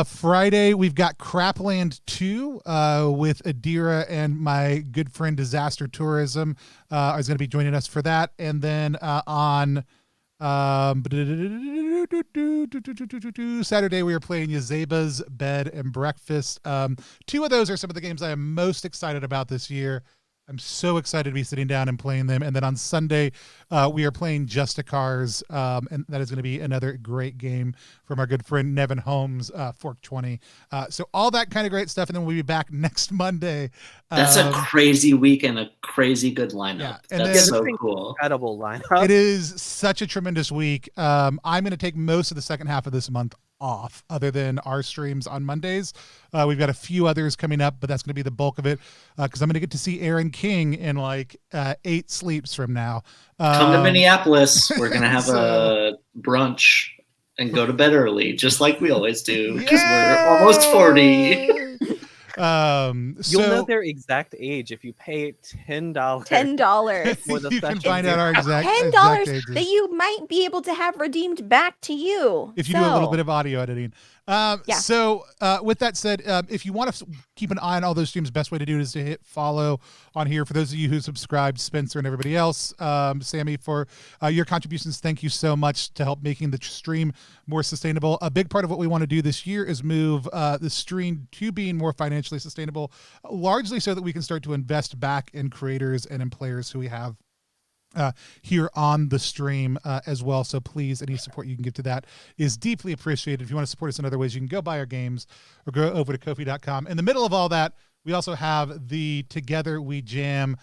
Friday, we've got Crapland 2 with Adira and my good friend Disaster Tourism is going to be joining us for that. And then on Saturday, we are playing Yazeba's Bed and Breakfast. 2 of those are some of the games I am most excited about this year. I'm so excited to be sitting down and playing them. And then on Sunday, we are playing Justicars, and that is going to be another great game from our good friend Nevin Holmes, Fork 20. So all that kind of great stuff, and then we'll be back next Monday. That's a crazy week and a crazy good lineup. Yeah, that's so cool. Incredible lineup. It is such a tremendous week. I'm going to take most of the second half of this month off, other than our streams on Mondays. We've got a few others coming up, but that's going to be the bulk of it because I'm going to get to see Aaron King in like 8 sleeps from now. Come to Minneapolis. We're going to have a brunch and go to bed early, just like we always do, because we're almost 40. You'll know their exact age if you pay $10. $10 for the you session. can find out our exact $10 ages. that you might be able to have redeemed back to you. If you do a little bit of audio editing. Yeah. So with that said, if you want to keep an eye on all those streams, best way to do it is to hit follow on here. For those of you who subscribed, Spencer and everybody else, Sammy, for your contributions, thank you so much to help making the stream more sustainable. A big part of what we want to do this year is move the stream to being more financially sustainable, largely so that we can start to invest back in creators and in players who we have here on the stream as well. So please, any support you can give to that is deeply appreciated. If you want to support us in other ways, you can go buy our games or go over to Ko-fi.com. In the middle of all that, we also have the Together We Jam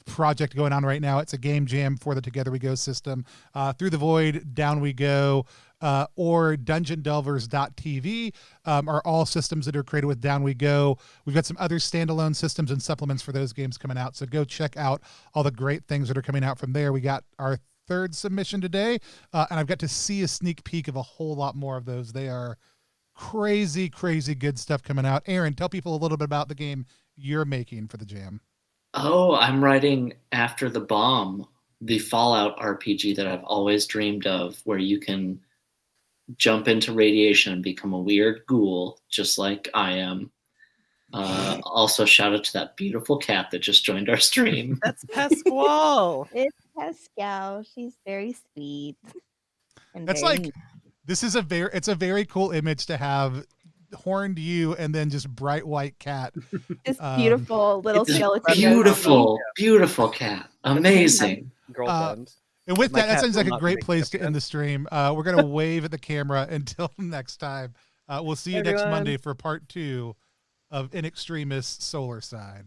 project going on right now. It's a game jam for the Together We Go system. Through the Void, Down We Go, or DungeonDelvers.tv are all systems that are created with Down We Go. We've got some other standalone systems and supplements for those games coming out. So go check out all the great things that are coming out from there. We got our third submission today, and I've got to see a sneak peek of a whole lot more of those. They are crazy, crazy good stuff coming out. Aaron, tell people a little bit about the game you're making for the jam. Oh, I'm writing After the Bomb, the Fallout RPG that I've always dreamed of, where you can jump into radiation and become a weird ghoul, just like I am. Also, shout out to that beautiful cat that just joined our stream. That's Pasquale. It's Pascal. She's very sweet. And That's very like, neat. it's a very cool image to have horned you and then just bright white cat. This beautiful little It's a skeleton. beautiful cat. Amazing. Girlfriend. And with My that cat sounds will like a not great make place to it. end the stream. We're going to wave at the camera until next time. We'll see you next Everyone. Monday for part 2 of In Extremis Solarcide.